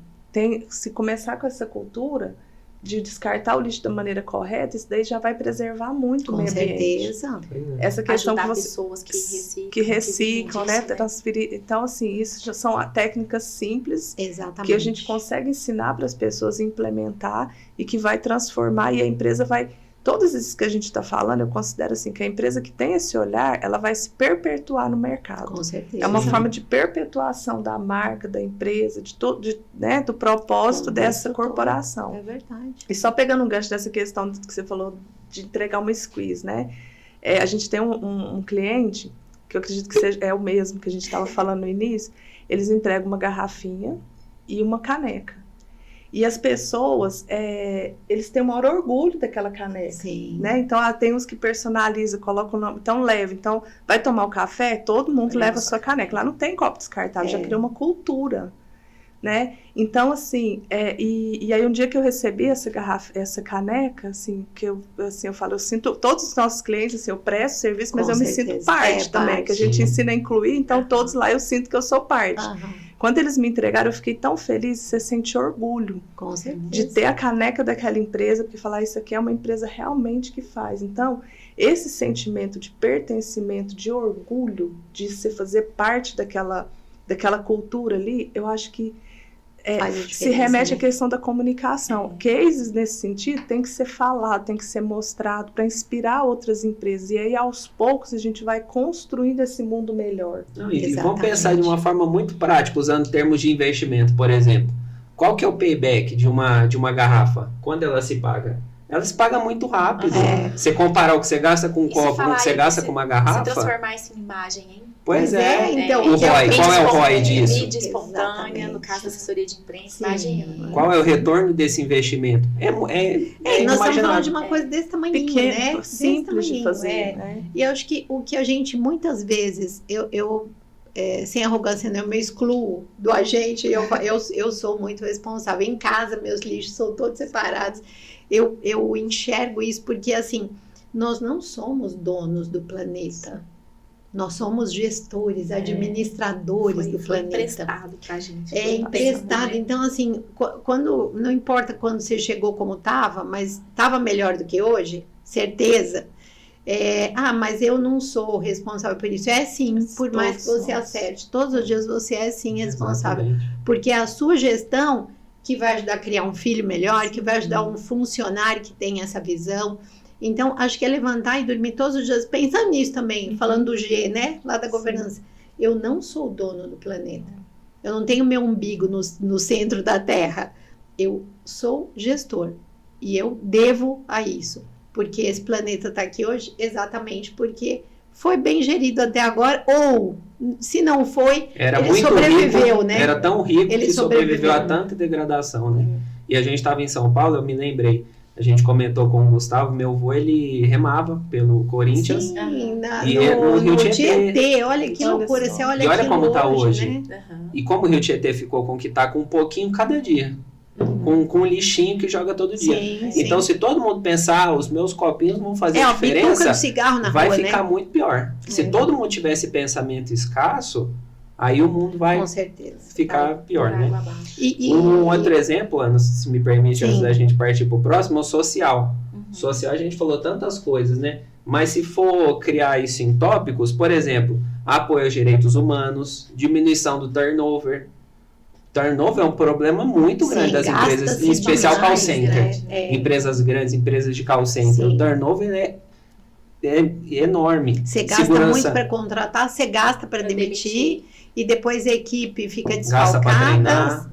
Se começar com essa cultura de descartar o lixo da maneira correta, isso daí já vai preservar muito o Com meio ambiente. certeza. Essa questão Ajudar que você pessoas que reciclam, né? disso, Transferir. Então, assim, isso já são técnicas simples Exatamente. que a gente consegue ensinar para as pessoas implementar e que vai transformar, e a empresa vai. Todos esses que a gente está falando, eu considero assim que a empresa que tem esse olhar, ela vai se perpetuar no mercado. Com certeza. É uma forma de perpetuação da marca, da empresa, né, do propósito dessa corporação. É verdade. E só pegando um gancho dessa questão que você falou de entregar uma squeeze, né? A gente tem um cliente, que eu acredito que é o mesmo que a gente estava falando no início, eles entregam uma garrafinha e uma caneca. E as pessoas, eles têm o maior orgulho daquela caneca. Sim. Né? Então, tem uns que personalizam, colocam o nome, então leva. Então, vai tomar o café, todo mundo leva a sua caneca. Lá não tem copo descartável, já criou uma cultura. Né? Então, assim, e aí um dia que eu recebi essa caneca, assim, que eu falo, eu sinto, todos os nossos clientes, assim, eu presto serviço, mas eu me sinto parte também, que a gente ensina a incluir, então todos lá eu sinto que eu sou parte. Quando eles me entregaram, eu fiquei tão feliz, você sente orgulho de ter a caneca daquela empresa, porque falar isso aqui é uma empresa realmente que faz. Então, esse sentimento de pertencimento, de orgulho, de você fazer parte daquela cultura ali, eu acho que se remete à questão da comunicação. Cases nesse sentido tem que ser falado, tem que ser mostrado para inspirar outras empresas. E aí, aos poucos, a gente vai construindo esse mundo melhor. E vamos pensar de uma forma muito prática, usando termos de investimento, por exemplo. Qual que é o payback de uma garrafa? Quando ela se paga? Ela se paga muito rápido. Você comparar o que você gasta com um copo com o que você gasta com uma garrafa... Se transformar isso em imagem, hein? Pois é. Então, o ROI, qual é o ROI disso? Mídia espontânea, no caso da assessoria de imprensa, imagina. Qual é o retorno desse investimento? Nós estamos falando de uma coisa desse tamanhinho, pequeno, né? Simples de fazer. Né? E eu acho que o que a gente, muitas vezes, eu sem arrogância, né, eu me excluo do agente, eu sou muito responsável. Em casa, meus lixos são todos separados. Eu enxergo isso porque, assim, nós não somos donos do planeta. Nós somos gestores, administradores do planeta. Emprestado pra gente. Emprestado. Então, assim, não importa quando você chegou como estava, mas estava melhor do que hoje, certeza. Mas eu não sou responsável por isso. Sim, por mais que você acerte. Todos os dias você é sim responsável. Exatamente. Porque é a sua gestão que vai ajudar a criar um filho melhor, que vai ajudar um funcionário que tem essa visão. Então, acho que é levantar e dormir todos os dias pensando nisso também, falando do G, né? Lá da governança. Eu não sou o dono do planeta. Eu não tenho meu umbigo no centro da Terra. Eu sou gestor. E eu devo a isso. Porque esse planeta está aqui hoje exatamente porque foi bem gerido até agora. Ou, se não foi, ele sobreviveu, né? Era tão rico ele que sobreviveu a tanta degradação, né? E a gente estava em São Paulo, eu me lembrei. A gente comentou com o Gustavo, meu avô, ele remava pelo Corinthians. Sim, no Rio Tietê. Olha que loucura, você olha e olha como tá hoje. Né? E como o Rio Tietê ficou com que tá com um pouquinho cada dia. Com um lixinho que joga todo dia. Então, se todo mundo pensar, os meus copinhos vão fazer diferença, cigarro na vai rua, ficar muito pior. Se todo mundo tivesse pensamento escasso, aí o mundo vai ficar pior, né? Um outro exemplo, Ana, se me permite, antes da gente partir para o próximo, é o social. Social, a gente falou tantas coisas, né? Mas se for criar isso em tópicos, por exemplo, apoio aos direitos humanos, diminuição do turnover. Turnover é um problema muito grande das empresas, em especial call center. Empresas grandes, empresas de call center. O turnover é enorme. Você gasta muito para contratar, você gasta para demitir. E depois a equipe fica desfalcada.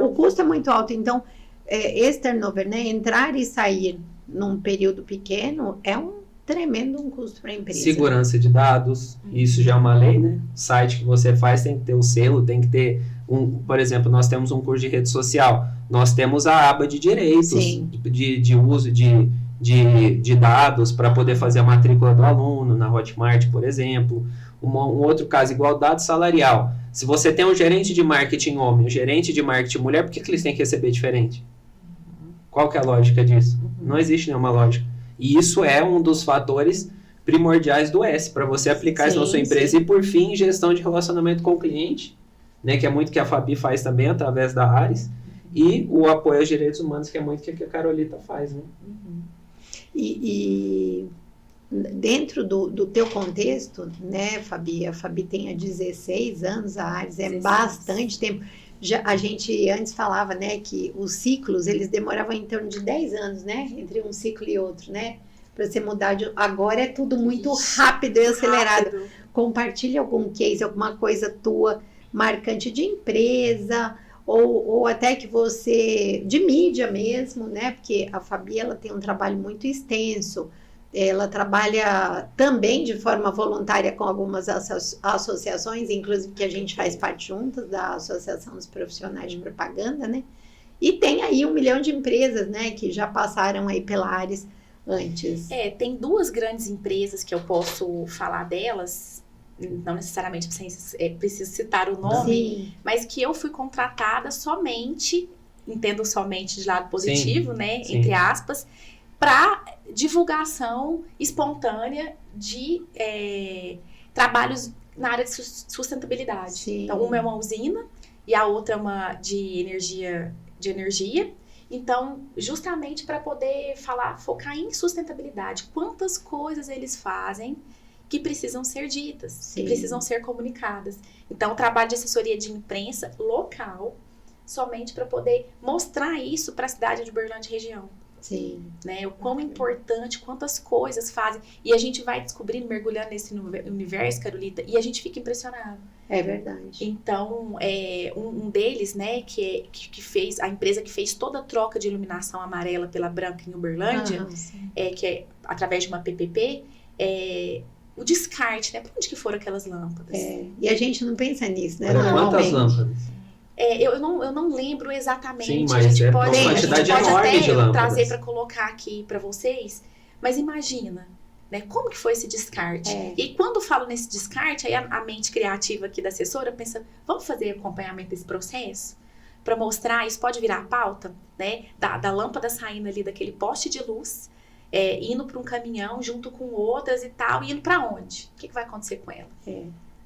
O custo é muito alto. Então, esse turnover, né, entrar e sair num período pequeno é um tremendo custo para a empresa. Segurança de dados, isso já é uma lei, né? O site que você faz tem que ter o selo, tem que ter por exemplo, nós temos um curso de rede social, nós temos a aba de direitos, de uso de dados para poder fazer a matrícula do aluno na Hotmart, por exemplo. Um outro caso, igualdade salarial. Se você tem um gerente de marketing homem, um gerente de marketing mulher, por que eles têm que receber diferente? Qual que é a lógica disso? Não existe nenhuma lógica. E isso é um dos fatores primordiais do S, para você aplicar isso na sua empresa. E, por fim, gestão de relacionamento com o cliente, né, que é muito que a Fabi faz também, através da Ares. E o apoio aos direitos humanos, que é muito que a Carolita faz, né? E dentro do teu contexto, né, Fabi? A Fabi tem há 16 anos, a Ares é bastante tempo. A gente antes falava, né, que os ciclos, eles demoravam em torno de 10 anos, né? Entre um ciclo e outro, né? Para você mudar de... Agora é tudo muito rápido e acelerado. Compartilha algum case, alguma coisa tua marcante de empresa, ou até que você... De mídia mesmo, né? Porque a Fabi, ela tem um trabalho muito extenso. Ela trabalha também de forma voluntária com algumas associações, inclusive que a gente faz parte juntas da Associação dos Profissionais de Propaganda, né? E tem aí 1 milhão de empresas, né, que já passaram aí pela Ares antes. Tem 2 grandes empresas que eu posso falar delas, não necessariamente preciso citar o nome, mas que eu fui contratada somente, entendo somente de lado positivo, né, entre aspas, para divulgação espontânea de trabalhos na área de sustentabilidade. Então, uma é uma usina e a outra é uma de energia. Então, justamente para poder focar em sustentabilidade, quantas coisas eles fazem que precisam ser ditas, que precisam ser comunicadas. Então, o trabalho de assessoria de imprensa local, somente para poder mostrar isso para a cidade de Uberlândia e região. Né? O quão importante, quantas coisas fazem. E a gente vai descobrindo, mergulhando nesse universo, Carolita, e a gente fica impressionado. É verdade. Então, um deles, né, que fez, a empresa que fez toda a troca de iluminação amarela pela branca em Uberlândia, que é através de uma PPP, o descarte, né? Por onde que foram aquelas lâmpadas? E a gente não pensa nisso, né? Quantas lâmpadas? Eu não lembro exatamente. Sim, mas a gente pode até trazer para colocar aqui para vocês. Mas imagina, né? Como que foi esse descarte? E quando eu falo nesse descarte, aí a mente criativa aqui da assessora pensa, vamos fazer acompanhamento desse processo? Para mostrar, isso pode virar a pauta, né? Da lâmpada saindo ali daquele poste de luz, indo para um caminhão junto com outras e tal, e indo para onde? O que vai acontecer com ela?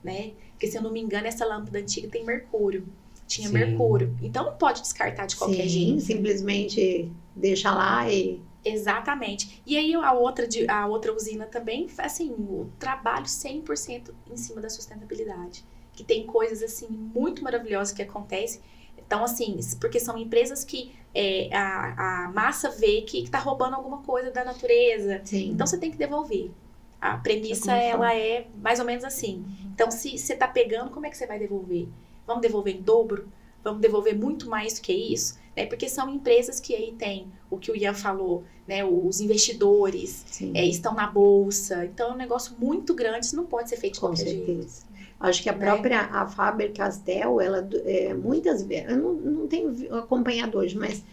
Né? Porque, se eu não me engano, essa lâmpada antiga tem mercúrio. Tinha mercúrio. Então, não pode descartar de qualquer jeito. Simplesmente deixa lá e... Exatamente. E aí, a outra usina também, assim, o trabalho 100% em cima da sustentabilidade. Que tem coisas, assim, muito maravilhosas que acontecem. Então, assim, porque são empresas que a massa vê que tá roubando alguma coisa da natureza. Então, você tem que devolver. A premissa, ela é mais ou menos assim. Então, se você tá pegando, como é que você vai devolver? Vamos devolver em dobro? Vamos devolver muito mais do que isso? Né? Porque são empresas que aí tem o que o Ian falou, né? Os investidores estão na bolsa. Então, é um negócio muito grande, isso não pode ser feito de qualquer jeito. Acho que a própria a Faber-Castell, ela muitas vezes, eu não tenho acompanhado hoje, mas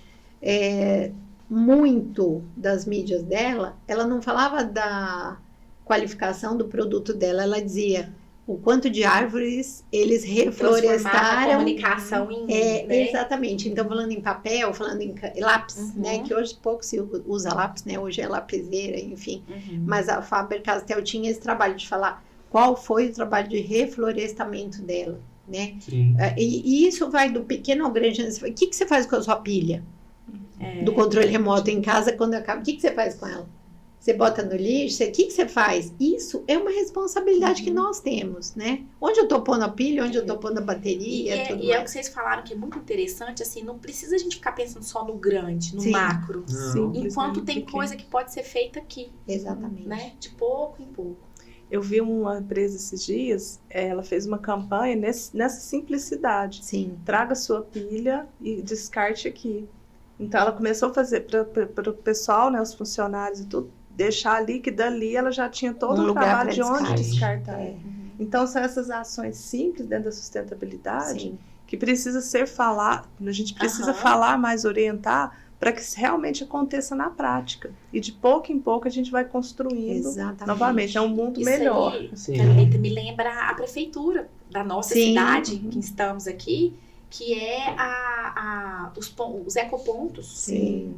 muito das mídias dela, ela não falava da qualificação do produto dela, ela dizia o quanto de árvores eles reflorestaram. A comunicação em... né? Exatamente. Então, falando em papel, falando em lápis, né? Que hoje pouco se usa lápis, né? Hoje é lapiseira, enfim. Mas a Faber-Castell tinha esse trabalho de falar qual foi o trabalho de reflorestamento dela, né? E isso vai do pequeno ao grande. O que você faz com a sua pilha? Do controle remoto em casa, quando acaba, o que você faz com ela? Você bota no lixo, o que você faz? Isso é uma responsabilidade que nós temos, né? Onde eu tô pondo a pilha, onde eu tô pondo a bateria, e é o que vocês falaram que é muito interessante, assim, não precisa a gente ficar pensando só no grande, no macro. Enquanto tem coisa que pode ser feita aqui. Exatamente. Né? De pouco em pouco. Eu vi uma empresa esses dias, ela fez uma campanha nessa simplicidade. Sim. Traga sua pilha e descarte aqui. Então, ela começou a fazer para o pessoal, né, os funcionários e tudo, deixar ali, que dali ela já tinha todo o trabalho de onde descartar. Então, são essas ações simples dentro da sustentabilidade que precisa ser falado, a gente precisa falar mais, orientar, para que realmente aconteça na prática. E de pouco em pouco a gente vai construindo novamente. É um mundo melhor. Carolita, me lembra a prefeitura da nossa cidade, que estamos aqui, que é os ecopontos.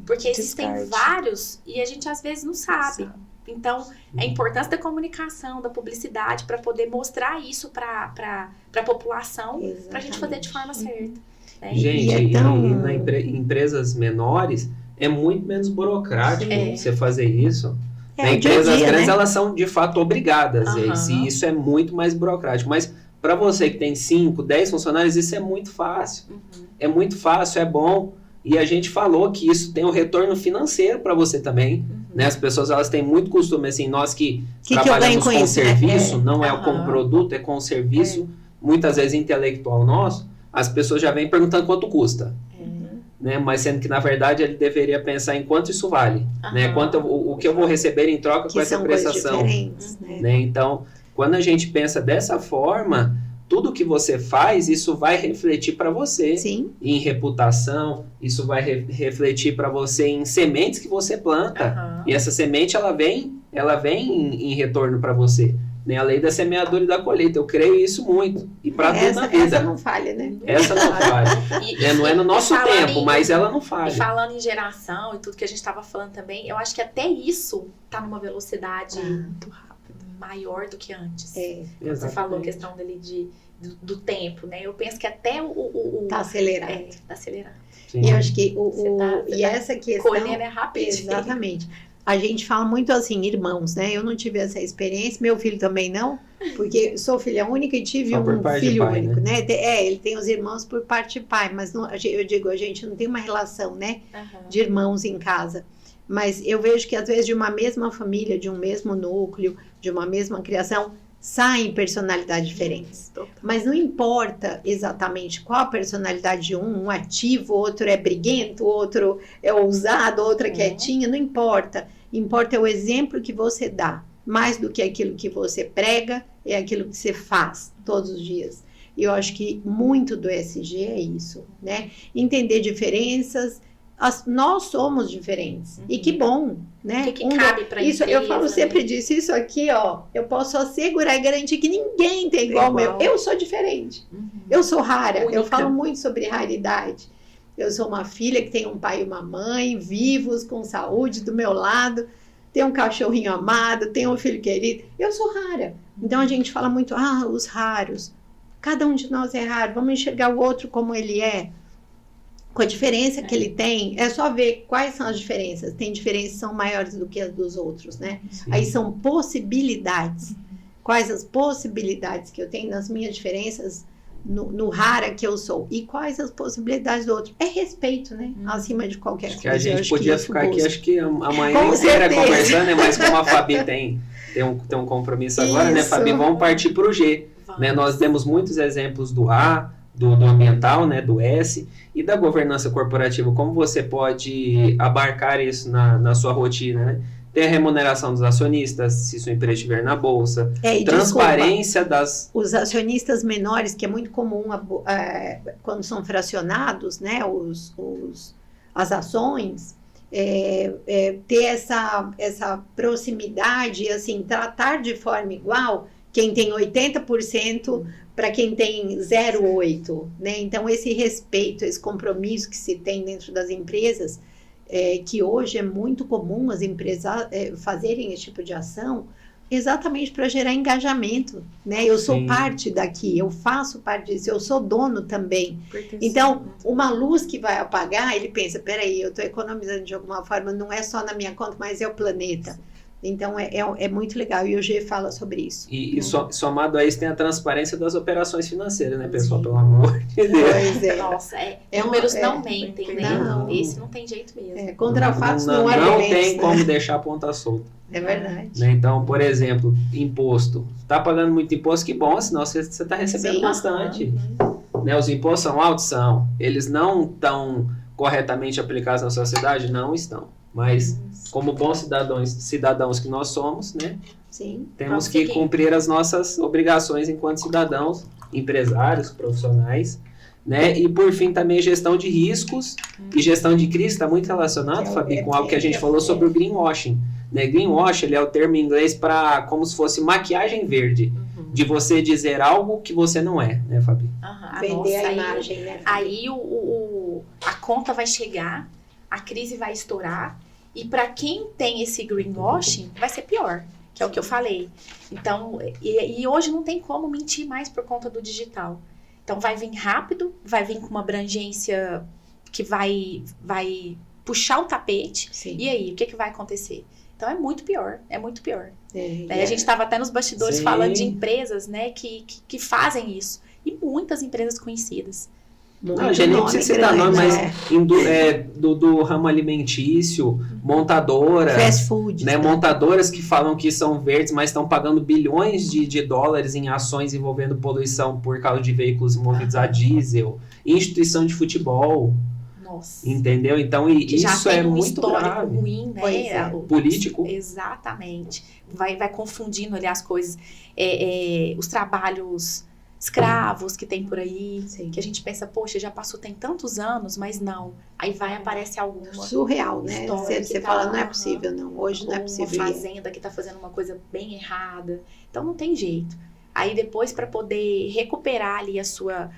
Porque existem vários e a gente às vezes não sabe. Então, a importância da comunicação, da publicidade, para poder mostrar isso para a população, para a gente fazer de forma certa. Né? Gente, em empresas menores, é muito menos burocrático você fazer isso. Empresas grandes, elas são de fato obrigadas. E isso é muito mais burocrático. Mas para você que tem 5, 10 funcionários, isso é muito fácil. É muito fácil, é bom. E a gente falou que isso tem um retorno financeiro para você também. Né? As pessoas, elas têm muito costume, assim, nós que trabalhamos com serviço, não é com produto, é com serviço, muitas vezes intelectual nosso, as pessoas já vêm perguntando quanto custa. Né? Mas sendo que, na verdade, ele deveria pensar em quanto isso vale. Né? O que eu vou receber em troca com essa prestação. Né? Então, quando a gente pensa dessa forma, tudo que você faz, isso vai refletir para você em reputação, isso vai refletir para você em sementes que você planta. E essa semente, ela vem em retorno para você. Né? A lei da semeadura e da colheita, eu creio isso muito. E para tudo na vida. Essa não falha, né? Essa não falha. Não é no nosso tempo, mas ela não falha. E falando em geração e tudo que a gente estava falando também, eu acho que até isso está numa velocidade muito rápida, maior do que antes. Você falou a questão dele do tempo, né? Eu penso que até tá acelerado. Tá acelerado. E eu acho que essa questão... Colhendo é rápido. Exatamente. A gente fala muito assim, irmãos, né? Eu não tive essa experiência, meu filho também não, porque sou filha única e tive um filho único, né? Ele tem os irmãos por parte de pai, mas não, eu digo, a gente não tem uma relação, né? De irmãos em casa. Mas eu vejo que às vezes de uma mesma família, de um mesmo núcleo, de uma mesma criação, saem personalidades diferentes. Mas não importa exatamente qual a personalidade de um ativo, outro é briguento, outro é ousado, outro é quietinho, não importa. Importa é o exemplo que você dá. Mais do que aquilo que você prega, é aquilo que você faz todos os dias. E eu acho que muito do ESG é isso, né? Entender diferenças. Nós somos diferentes. E que bom, né? O que cabe para isso? Eu falo sempre disso. Isso aqui, ó, eu posso assegurar e garantir que ninguém tem igual o meu. Eu sou diferente. Eu sou rara. Única. Eu falo muito sobre raridade. Eu sou uma filha que tem um pai e uma mãe, vivos, com saúde, do meu lado. Tem um cachorrinho amado, tem um filho querido. Eu sou rara. Então a gente fala muito, os raros. Cada um de nós é raro. Vamos enxergar o outro como ele é. Com a diferença que ele tem, é só ver quais são as diferenças. Tem diferenças que são maiores do que as dos outros, né? Aí são possibilidades. Quais as possibilidades que eu tenho nas minhas diferenças, no rara que eu sou? E quais as possibilidades do outro? É respeito, né? Acima de qualquer coisa. Que a gente podia ficar aqui, acho que amanhã inteira conversando, né? Mas como a Fabi tem um compromisso agora, né, Fabi? Vamos partir para o G. Né? Nós demos muitos exemplos do A, do ambiental, né, do S, e da governança corporativa, como você pode abarcar isso na sua rotina, né? Tem a remuneração dos acionistas, se sua empresa estiver na bolsa, transparência os acionistas menores, que é muito comum quando são fracionados, né, as ações, ter essa proximidade, assim, tratar de forma igual quem tem 80% para quem tem 0,8%, né? Então, esse respeito, esse compromisso que se tem dentro das empresas, que hoje é muito comum as empresas fazerem esse tipo de ação, exatamente para gerar engajamento, né? Eu sou parte daqui, eu faço parte disso, eu sou dono também. Então, uma luz que vai apagar, ele pensa, peraí, eu estou economizando de alguma forma, não é só na minha conta, mas é o planeta. Então, é muito legal, e o G fala sobre isso. E somado a isso, tem a transparência das operações financeiras, né, pessoal? Sim. Pelo amor de Deus. Pois é. Nossa, números não mentem, né? Não. Esse não tem jeito mesmo. Contra fatos não há argumentos. Não tem como deixar a ponta solta. É verdade. Né? Então, por exemplo, imposto. Tá pagando muito imposto, que bom, senão você está recebendo bastante. Né? Os impostos são altos? São. Eles não estão corretamente aplicados na sua cidade? Não estão. Mas, como bons cidadãos que nós somos, né? Sim, temos que cumprir as nossas obrigações enquanto cidadãos, empresários, profissionais, né? E, por fim, também gestão de riscos e gestão de crise está muito relacionado, Fabi, com algo que a gente falou sobre o greenwashing. Né? Greenwashing, ele é o termo em inglês para como se fosse maquiagem verde, de você dizer algo que você não é, né, Fabi? Vender a imagem, né? Aí a conta vai chegar, a crise vai estourar, e para quem tem esse greenwashing, vai ser pior, que é o que eu falei. Então, e hoje não tem como mentir mais por conta do digital. Então, vai vir rápido, vai vir com uma abrangência que vai puxar o tapete. Sim. E aí, o que vai acontecer? Então, é muito pior, é muito pior. A gente estava até nos bastidores falando de empresas, né, que fazem isso. E muitas empresas conhecidas. Não, a gente nem precisa citar nome, mas do ramo alimentício, montadoras, fast food, né, montadoras que falam que são verdes, mas estão pagando bilhões de dólares em ações envolvendo poluição por causa de veículos movidos a diesel, instituição de futebol. Nossa. Entendeu? Então, isso é muito grave. Ruim, né? Político. Exatamente. Vai confundindo ali as coisas. Os trabalhos escravos que tem por aí, que a gente pensa, poxa, já passou tem tantos anos, mas não. Aí aparece alguma surreal, né? Você fala, não é possível, não. Hoje não é possível. Uma fazenda que tá fazendo uma coisa bem errada. Então não tem jeito. Aí depois, para poder recuperar ali a sua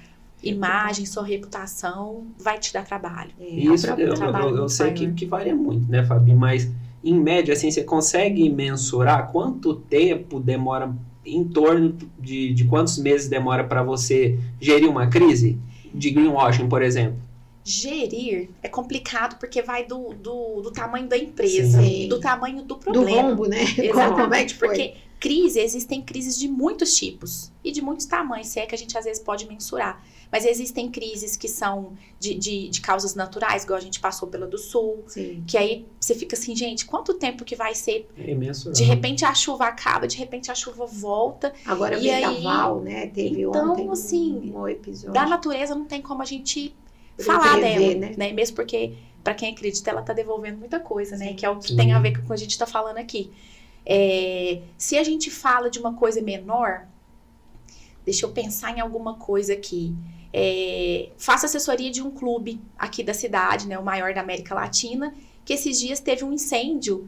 imagem, sua reputação, vai te dar trabalho. Isso, eu sei que varia muito, né, Fabi? Mas, em média, assim, você consegue mensurar quanto tempo demora, em torno de quantos meses demora para você gerir uma crise de greenwashing, por exemplo? Gerir é complicado porque vai do tamanho da empresa, do tamanho do problema. Do rombo, né? Exatamente, porque existem crises de muitos tipos e de muitos tamanhos, se é que a gente às vezes pode mensurar. Mas existem crises que são de causas naturais, igual a gente passou pela do Sul, que aí você fica assim, gente, quanto tempo que vai ser? De repente a chuva acaba, de repente a chuva volta. Agora vendaval, né? Teve ontem assim, um episódio. Da natureza não tem como a gente falar dela, né? Mesmo porque, para quem acredita, ela tá devolvendo muita coisa, né? Que é o que tem a ver com o que a gente tá falando aqui. Se a gente fala de uma coisa menor, deixa eu pensar em alguma coisa aqui. Faço assessoria de um clube aqui da cidade, né, o maior da América Latina, que esses dias teve um incêndio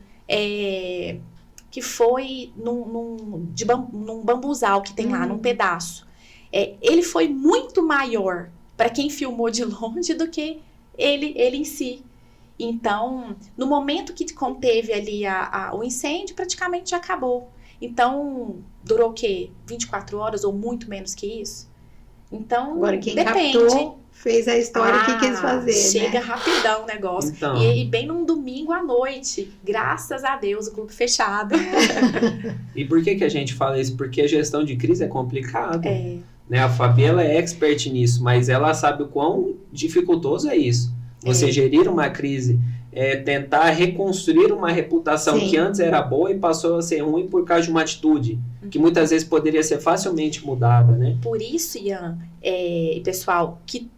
que foi num bambuzal que tem lá, num pedaço. Ele foi muito maior para quem filmou de longe do que ele em si. Então, no momento que conteve ali o incêndio, praticamente já acabou. Então, durou o quê? 24 horas ou muito menos que isso? Então, agora, quem depende. Captou, fez a história que quis fazer. Chega rapidão o negócio. Então. E bem num domingo à noite. Graças a Deus, o clube fechado. E por que a gente fala isso? Porque a gestão de crise é complicado. Né? A Fabi, ela é expert nisso, mas ela sabe o quão dificultoso é isso. Você gerir uma crise, tentar reconstruir uma reputação que antes era boa e passou a ser ruim por causa de uma atitude que muitas vezes poderia ser facilmente mudada, né? Por isso, Ian, pessoal, que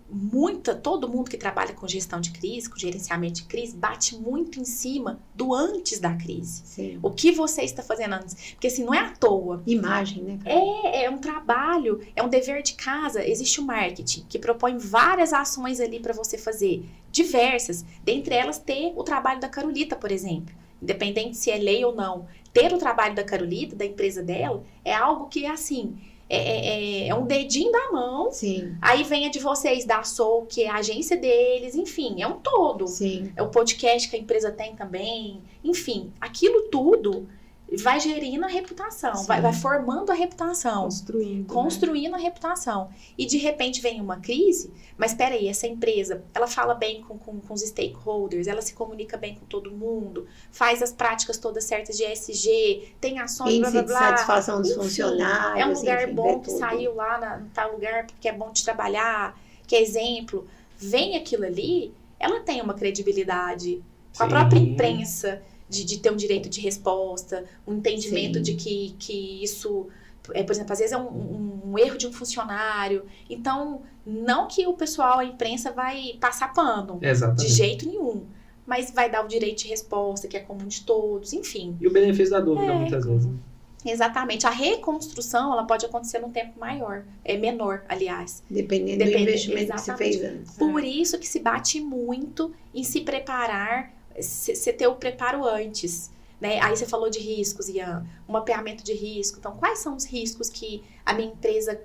todo mundo que trabalha com gestão de crise, com gerenciamento de crise, bate muito em cima do antes da crise. Sim. O que você está fazendo antes? Porque assim, não é à toa. Imagem, né? É um trabalho, é um dever de casa. Existe o marketing, que propõe várias ações ali para você fazer, diversas. Dentre elas, ter o trabalho da Carolita, por exemplo. Independente se é lei ou não. Ter o trabalho da Carolita, da empresa dela, é algo que, assim, é um dedinho da mão. Sim. Aí vem a de vocês, da Soul, que é a agência deles, enfim, é um todo. Sim. É o podcast que a empresa tem também. Enfim, aquilo tudo vai gerindo a reputação, vai formando a reputação. Construindo a reputação. E de repente vem uma crise, mas espera aí, essa empresa, ela fala bem com os stakeholders, ela se comunica bem com todo mundo, faz as práticas todas certas de ESG, tem ações, blá, blá, blá. Satisfação dos funcionários. É um lugar bom que tudo. saiu lá no tal lugar porque é bom de trabalhar, que é exemplo. Vem aquilo ali, ela tem uma credibilidade com a própria imprensa, de ter um direito de resposta, um entendimento de que isso, por exemplo, às vezes é um erro de um funcionário. Então, não que o pessoal, a imprensa, vai passar pano. Exatamente. De jeito nenhum. Mas vai dar o direito de resposta, que é comum de todos, enfim. E o benefício da dúvida, muitas vezes. Exatamente. A reconstrução, ela pode acontecer num tempo maior. menor, aliás. Dependendo do investimento que se fez antes. Por isso que se bate muito em se preparar, você ter o preparo antes, né? Aí você falou de riscos, Ian, um mapeamento de risco. Então, quais são os riscos que a minha empresa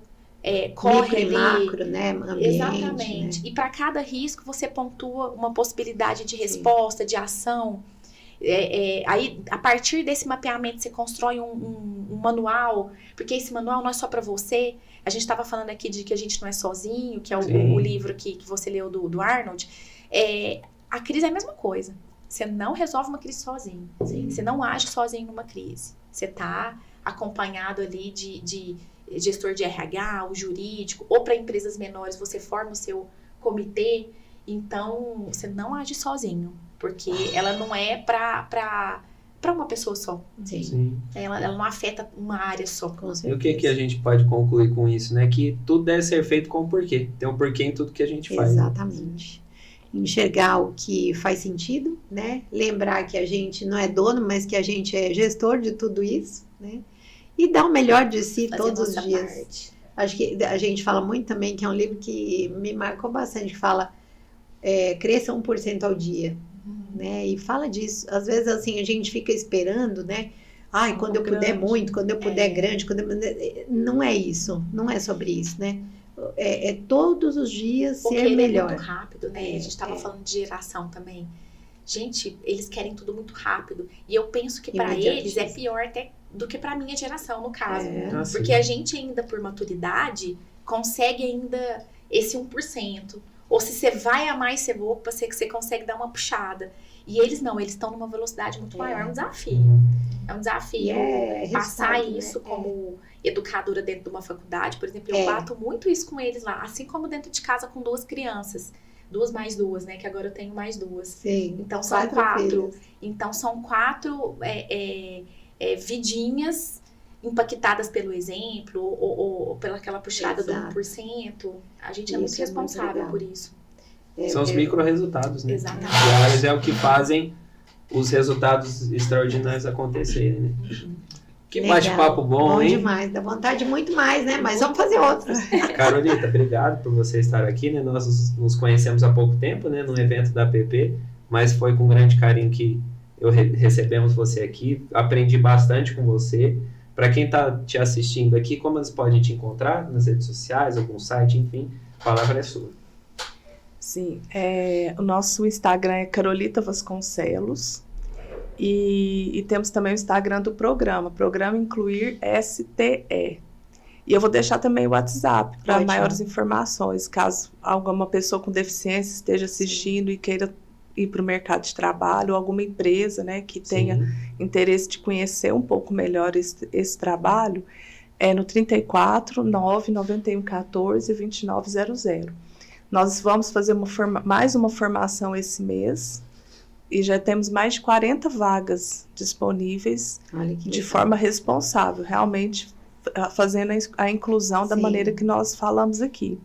corre ali? Macro, né? Ambiente, exatamente. Né? E para cada risco, você pontua uma possibilidade de resposta, de ação. Aí, a partir desse mapeamento, você constrói um manual, porque esse manual não é só para você. A gente estava falando aqui de que a gente não é sozinho, que é o livro que você leu do Arnold. A crise é a mesma coisa. Você não resolve uma crise sozinho. Sim. Você não age sozinho numa crise. Você está acompanhado ali de gestor de RH, o jurídico, ou para empresas menores você forma o seu comitê. Então, você não age sozinho, porque ela não é para uma pessoa só. Sim. Ela não afeta uma área só. E o que a gente pode concluir com isso, né? Que tudo deve ser feito com um porquê. Tem um porquê em tudo que a gente faz. Exatamente. Né? Enxergar o que faz sentido, né? Lembrar que a gente não é dono, mas que a gente é gestor de tudo isso, né? E dar o melhor de si todos os dias. Parte. Acho que a gente fala muito também, que é um livro que me marcou bastante, que fala cresça 1% ao dia, né? E fala disso. Às vezes, assim, a gente fica esperando, né? Ai, quando eu puder muito, quando eu puder grande, não é isso, não é sobre isso, né? Todos os dias ser melhor. Muito rápido, né? A gente estava falando de geração também. Gente, eles querem tudo muito rápido. E eu penso que para eles é pior até do que para minha geração, no caso. Porque a gente ainda, por maturidade, consegue ainda esse 1%. Ou se você vai a mais, você consegue dar uma puxada. E eles não, eles estão numa velocidade muito maior. É um desafio. É um desafio passar isso como educadora dentro de uma faculdade. Por exemplo, eu bato muito isso com eles lá. Assim como dentro de casa com 2 crianças. 2 mais 2, né? Que agora eu tenho mais 2. Sim. Então são 4. Então são 4 vidinhas impactadas pelo exemplo ou pelaquela puxada do 1%. A gente é muito responsável por isso. São os micro-resultados, né? Exatamente. Diários é o que fazem os resultados extraordinários acontecerem, né? Que bate-papo bom, hein? Bom demais, dá vontade de muito mais, né? Mas vamos fazer outros. Carolita, obrigado por você estar aqui, né? Nós nos conhecemos há pouco tempo, né? Num evento da PP, mas foi com grande carinho que recebemos você aqui. Aprendi bastante com você. Para quem está te assistindo aqui, como eles podem te encontrar? Nas redes sociais, algum site, enfim, a palavra é sua. Sim, o nosso Instagram é Carolita Vasconcelos e temos também o Instagram do programa Incluir STE. E eu vou deixar também o WhatsApp para maiores informações, caso alguma pessoa com deficiência esteja assistindo e queira ir para o mercado de trabalho, ou alguma empresa, né, que tenha interesse de conhecer um pouco melhor esse trabalho, no 34 991 14 2900. Nós vamos fazer mais uma formação esse mês e já temos mais de 40 vagas disponíveis de forma responsável, realmente fazendo a inclusão da maneira que nós falamos aqui.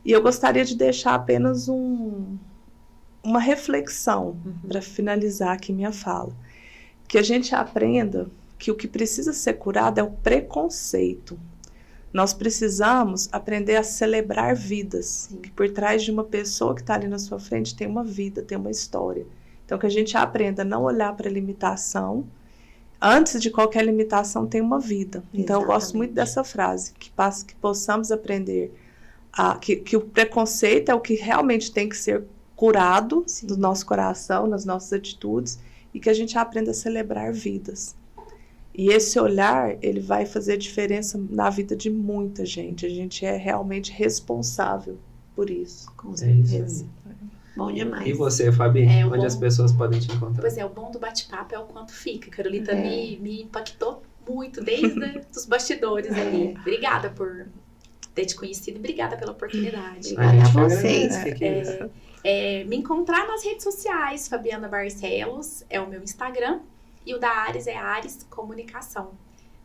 E eu gostaria de deixar apenas uma reflexão para finalizar aqui minha fala. Que a gente aprenda que o que precisa ser curado é o preconceito. Nós precisamos aprender a celebrar vidas. Que por trás de uma pessoa que está ali na sua frente tem uma vida, tem uma história. Então, que a gente aprenda a não olhar para a limitação. Antes de qualquer limitação tem uma vida. Então, eu gosto muito dessa frase, que possamos aprender que o preconceito é o que realmente tem que ser curado do nosso coração, nas nossas atitudes, e que a gente aprenda a celebrar vidas. E esse olhar, ele vai fazer diferença na vida de muita gente. A gente é realmente responsável por isso. Com certeza. Bom demais. E você, Fabi? Onde as pessoas podem te encontrar? Pois é, o bom do bate-papo é o quanto fica. Carolita me impactou muito, desde os bastidores ali. Obrigada por ter te conhecido. Obrigada pela oportunidade. Obrigada a vocês. Me encontrar nas redes sociais, Fabiana Barcelos, é o meu Instagram. E o da Ares é Ares Comunicação.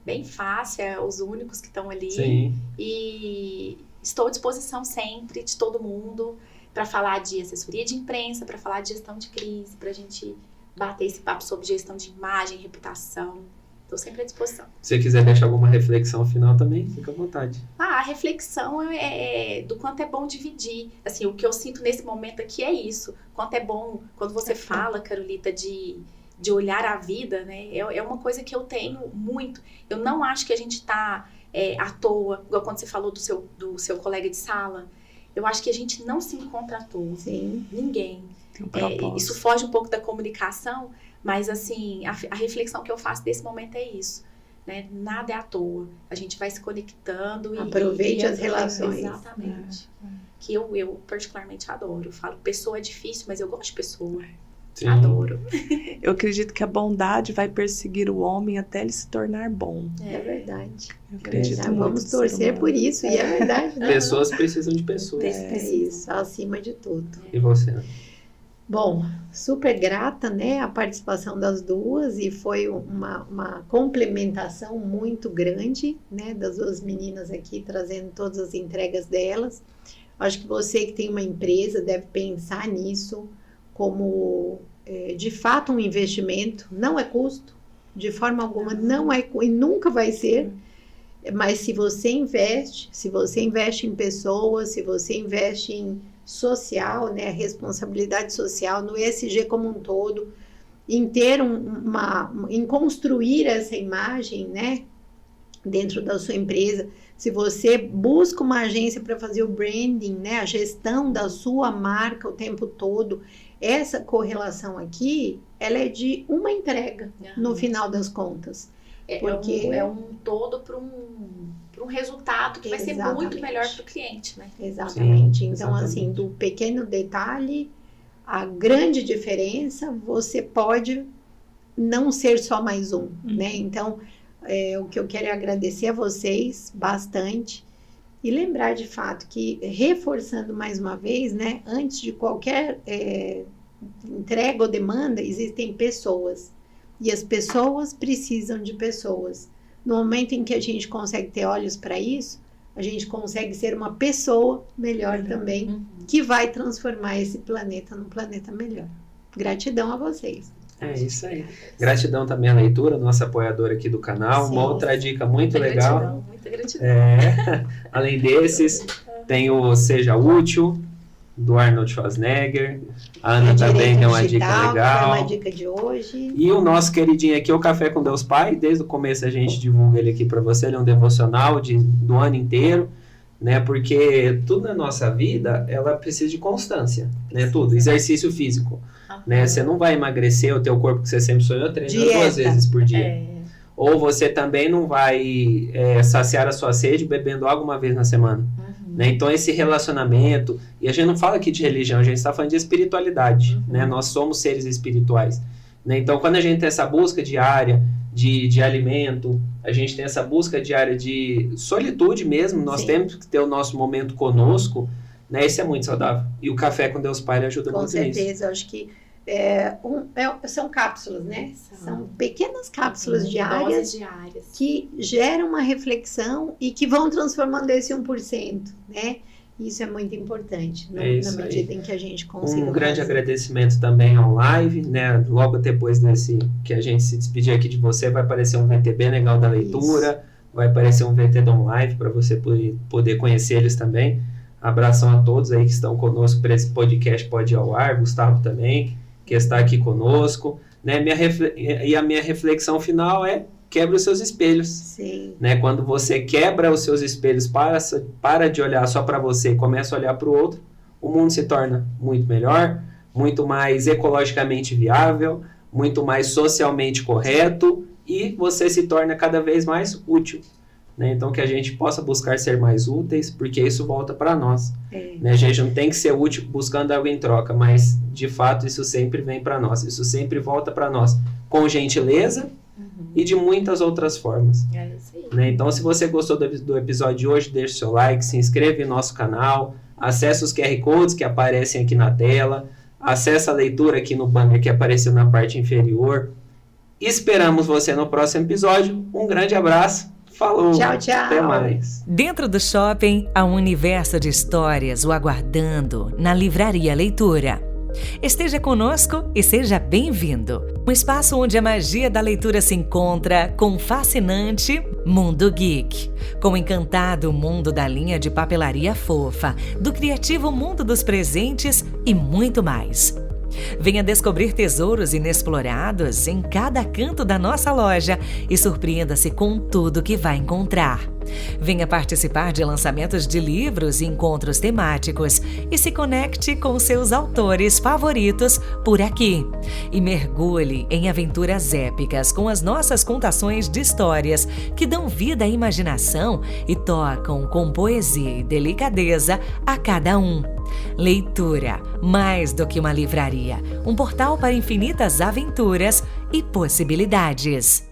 Bem fácil, os únicos que estão ali. Sim. E estou à disposição sempre de todo mundo para falar de assessoria de imprensa, para falar de gestão de crise, para a gente bater esse papo sobre gestão de imagem, reputação. Estou sempre à disposição. Se você quiser deixar alguma reflexão final também, fica à vontade. A reflexão é do quanto é bom dividir. Assim, o que eu sinto nesse momento aqui é isso. Quanto é bom, quando você fala, Carolita, de olhar a vida, né? É uma coisa que eu tenho muito. Eu não acho que a gente está à toa, igual quando você falou do seu colega de sala. Eu acho que a gente não se encontra à toa. Sim. Ninguém. Isso foge um pouco da comunicação, mas assim, a reflexão que eu faço desse momento é isso. Né? Nada é à toa. A gente vai se conectando. Aproveite as relações. Exatamente. Que eu particularmente adoro. Eu falo, pessoa é difícil, mas eu gosto de pessoa. Sim. Adoro. Eu acredito que a bondade vai perseguir o homem até ele se tornar bom. É verdade. Eu acredito muito. Vamos torcer por isso, e é verdade. Né? Pessoas precisam de pessoas. É isso, acima de tudo. E você? Bom, super grata, né, a participação das duas, e foi uma complementação muito grande, né, das duas meninas aqui, trazendo todas as entregas delas. Acho que você que tem uma empresa deve pensar nisso como, de fato, um investimento. Não é custo, de forma alguma, não é, e nunca vai ser, mas se você investe em pessoas, se você investe em social, né, responsabilidade social, no ESG como um todo, em ter em construir essa imagem, né, dentro da sua empresa. Se você busca uma agência para fazer o branding, né, a gestão da sua marca o tempo todo, essa correlação aqui, ela é de uma entrega, no final das contas. Porque é um todo para um resultado que vai ser muito melhor para o cliente, né? Exatamente. Sim, então, exatamente. Assim, do pequeno detalhe, a grande diferença, você pode não ser só mais um, né? Então, o que eu quero é agradecer a vocês bastante e lembrar de fato que, reforçando mais uma vez, né, antes de qualquer entrega ou demanda, existem pessoas. E as pessoas precisam de pessoas. No momento em que a gente consegue ter olhos para isso, a gente consegue ser uma pessoa melhor também, que vai transformar esse planeta num planeta melhor. Gratidão a vocês. É isso aí. Gratidão também à leitura, nossa apoiadora aqui do canal. Sim. Uma outra dica muito legal. Muita gratidão. Além desses, tem o Seja Útil, do Arnold Schwarzenegger. A Ana também deu uma dica legal. Foi uma dica de hoje. E o nosso queridinho aqui, o Café com Deus Pai. Desde o começo a gente divulga ele aqui para você. Ele é um devocional do ano inteiro, né? Porque tudo na nossa vida, ela precisa de constância, né? Tudo. Exercício físico, né? Você não vai emagrecer o teu corpo que você sempre sonhou treinando 2 vezes por dia. Ou você também não vai saciar a sua sede bebendo água uma vez na semana. Né? Então, esse relacionamento, e a gente não fala aqui de religião, a gente está falando de espiritualidade, né? Nós somos seres espirituais, né? Então, quando a gente tem essa busca diária de alimento, a gente tem essa busca diária de solitude mesmo, nós temos que ter o nosso momento conosco, né? Isso é muito saudável. E o Café com Deus Pai ajuda muito nisso. Com certeza, eu acho que são cápsulas, né? São pequenas cápsulas diárias que geram uma reflexão e que vão transformando esse 1%, né? Isso é muito importante, na medida em que a gente consiga grande agradecimento também ao Live, né? Logo depois desse que a gente se despedir aqui de você, vai aparecer um VT bem legal da leitura, vai aparecer um VT da Live para você poder conhecer eles também. Abração a todos aí que estão conosco para esse podcast Pode Ir ao Ar, Gustavo também, que está aqui conosco, né? E a minha reflexão final é: quebra os seus espelhos. Sim. Né? Quando você quebra os seus espelhos, para de olhar só para você e começa a olhar para o outro, o mundo se torna muito melhor, muito mais ecologicamente viável, muito mais socialmente correto e você se torna cada vez mais útil. Né? Então, que a gente possa buscar ser mais úteis, porque isso volta para nós. Né? A gente não tem que ser útil buscando algo em troca, mas, de fato, isso sempre vem para nós. Isso sempre volta para nós com gentileza e de muitas outras formas. Né? Então, se você gostou do episódio de hoje, deixe seu like, se inscreva em nosso canal, acesse os QR Codes que aparecem aqui na tela, acesse a leitura aqui no banner que apareceu na parte inferior. Esperamos você no próximo episódio. Um grande abraço. Falou. Tchau, tchau. Até mais. Dentro do shopping, há um universo de histórias o aguardando na Livraria Leitura. Esteja conosco e seja bem-vindo. Um espaço onde a magia da leitura se encontra com o fascinante Mundo Geek, com o encantado mundo da linha de papelaria fofa, do criativo mundo dos presentes e muito mais. Venha descobrir tesouros inexplorados em cada canto da nossa loja e surpreenda-se com tudo que vai encontrar. Venha participar de lançamentos de livros e encontros temáticos e se conecte com seus autores favoritos por aqui. E mergulhe em aventuras épicas com as nossas contações de histórias que dão vida à imaginação e tocam com poesia e delicadeza a cada um. Leitura, mais do que uma livraria, um portal para infinitas aventuras e possibilidades.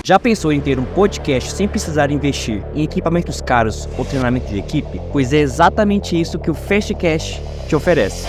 Já pensou em ter um podcast sem precisar investir em equipamentos caros ou treinamento de equipe? Pois é exatamente isso que o FastCast te oferece.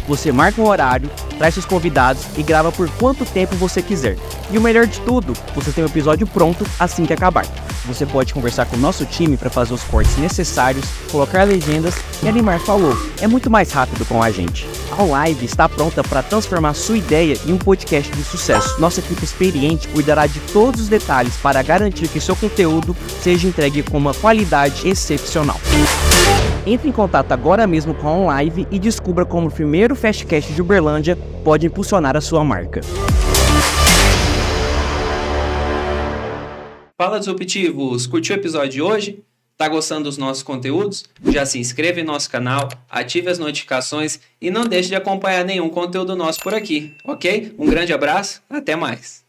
Você marca um horário, traz seus convidados e grava por quanto tempo você quiser. E o melhor de tudo, você tem o episódio pronto assim que acabar. Você pode conversar com o nosso time para fazer os cortes necessários, colocar legendas e animar falou. É muito mais rápido com a gente. A Live está pronta para transformar sua ideia em um podcast de sucesso. Nossa equipe experiente cuidará de todos os detalhes para garantir que seu conteúdo seja entregue com uma qualidade excepcional. Entre em contato agora mesmo com a Live e descubra como o primeiro FastCast de Uberlândia pode impulsionar a sua marca. Fala, disruptivos! Curtiu o episódio de hoje? Tá gostando dos nossos conteúdos? Já se inscreva em nosso canal, ative as notificações e não deixe de acompanhar nenhum conteúdo nosso por aqui, ok? Um grande abraço, até mais!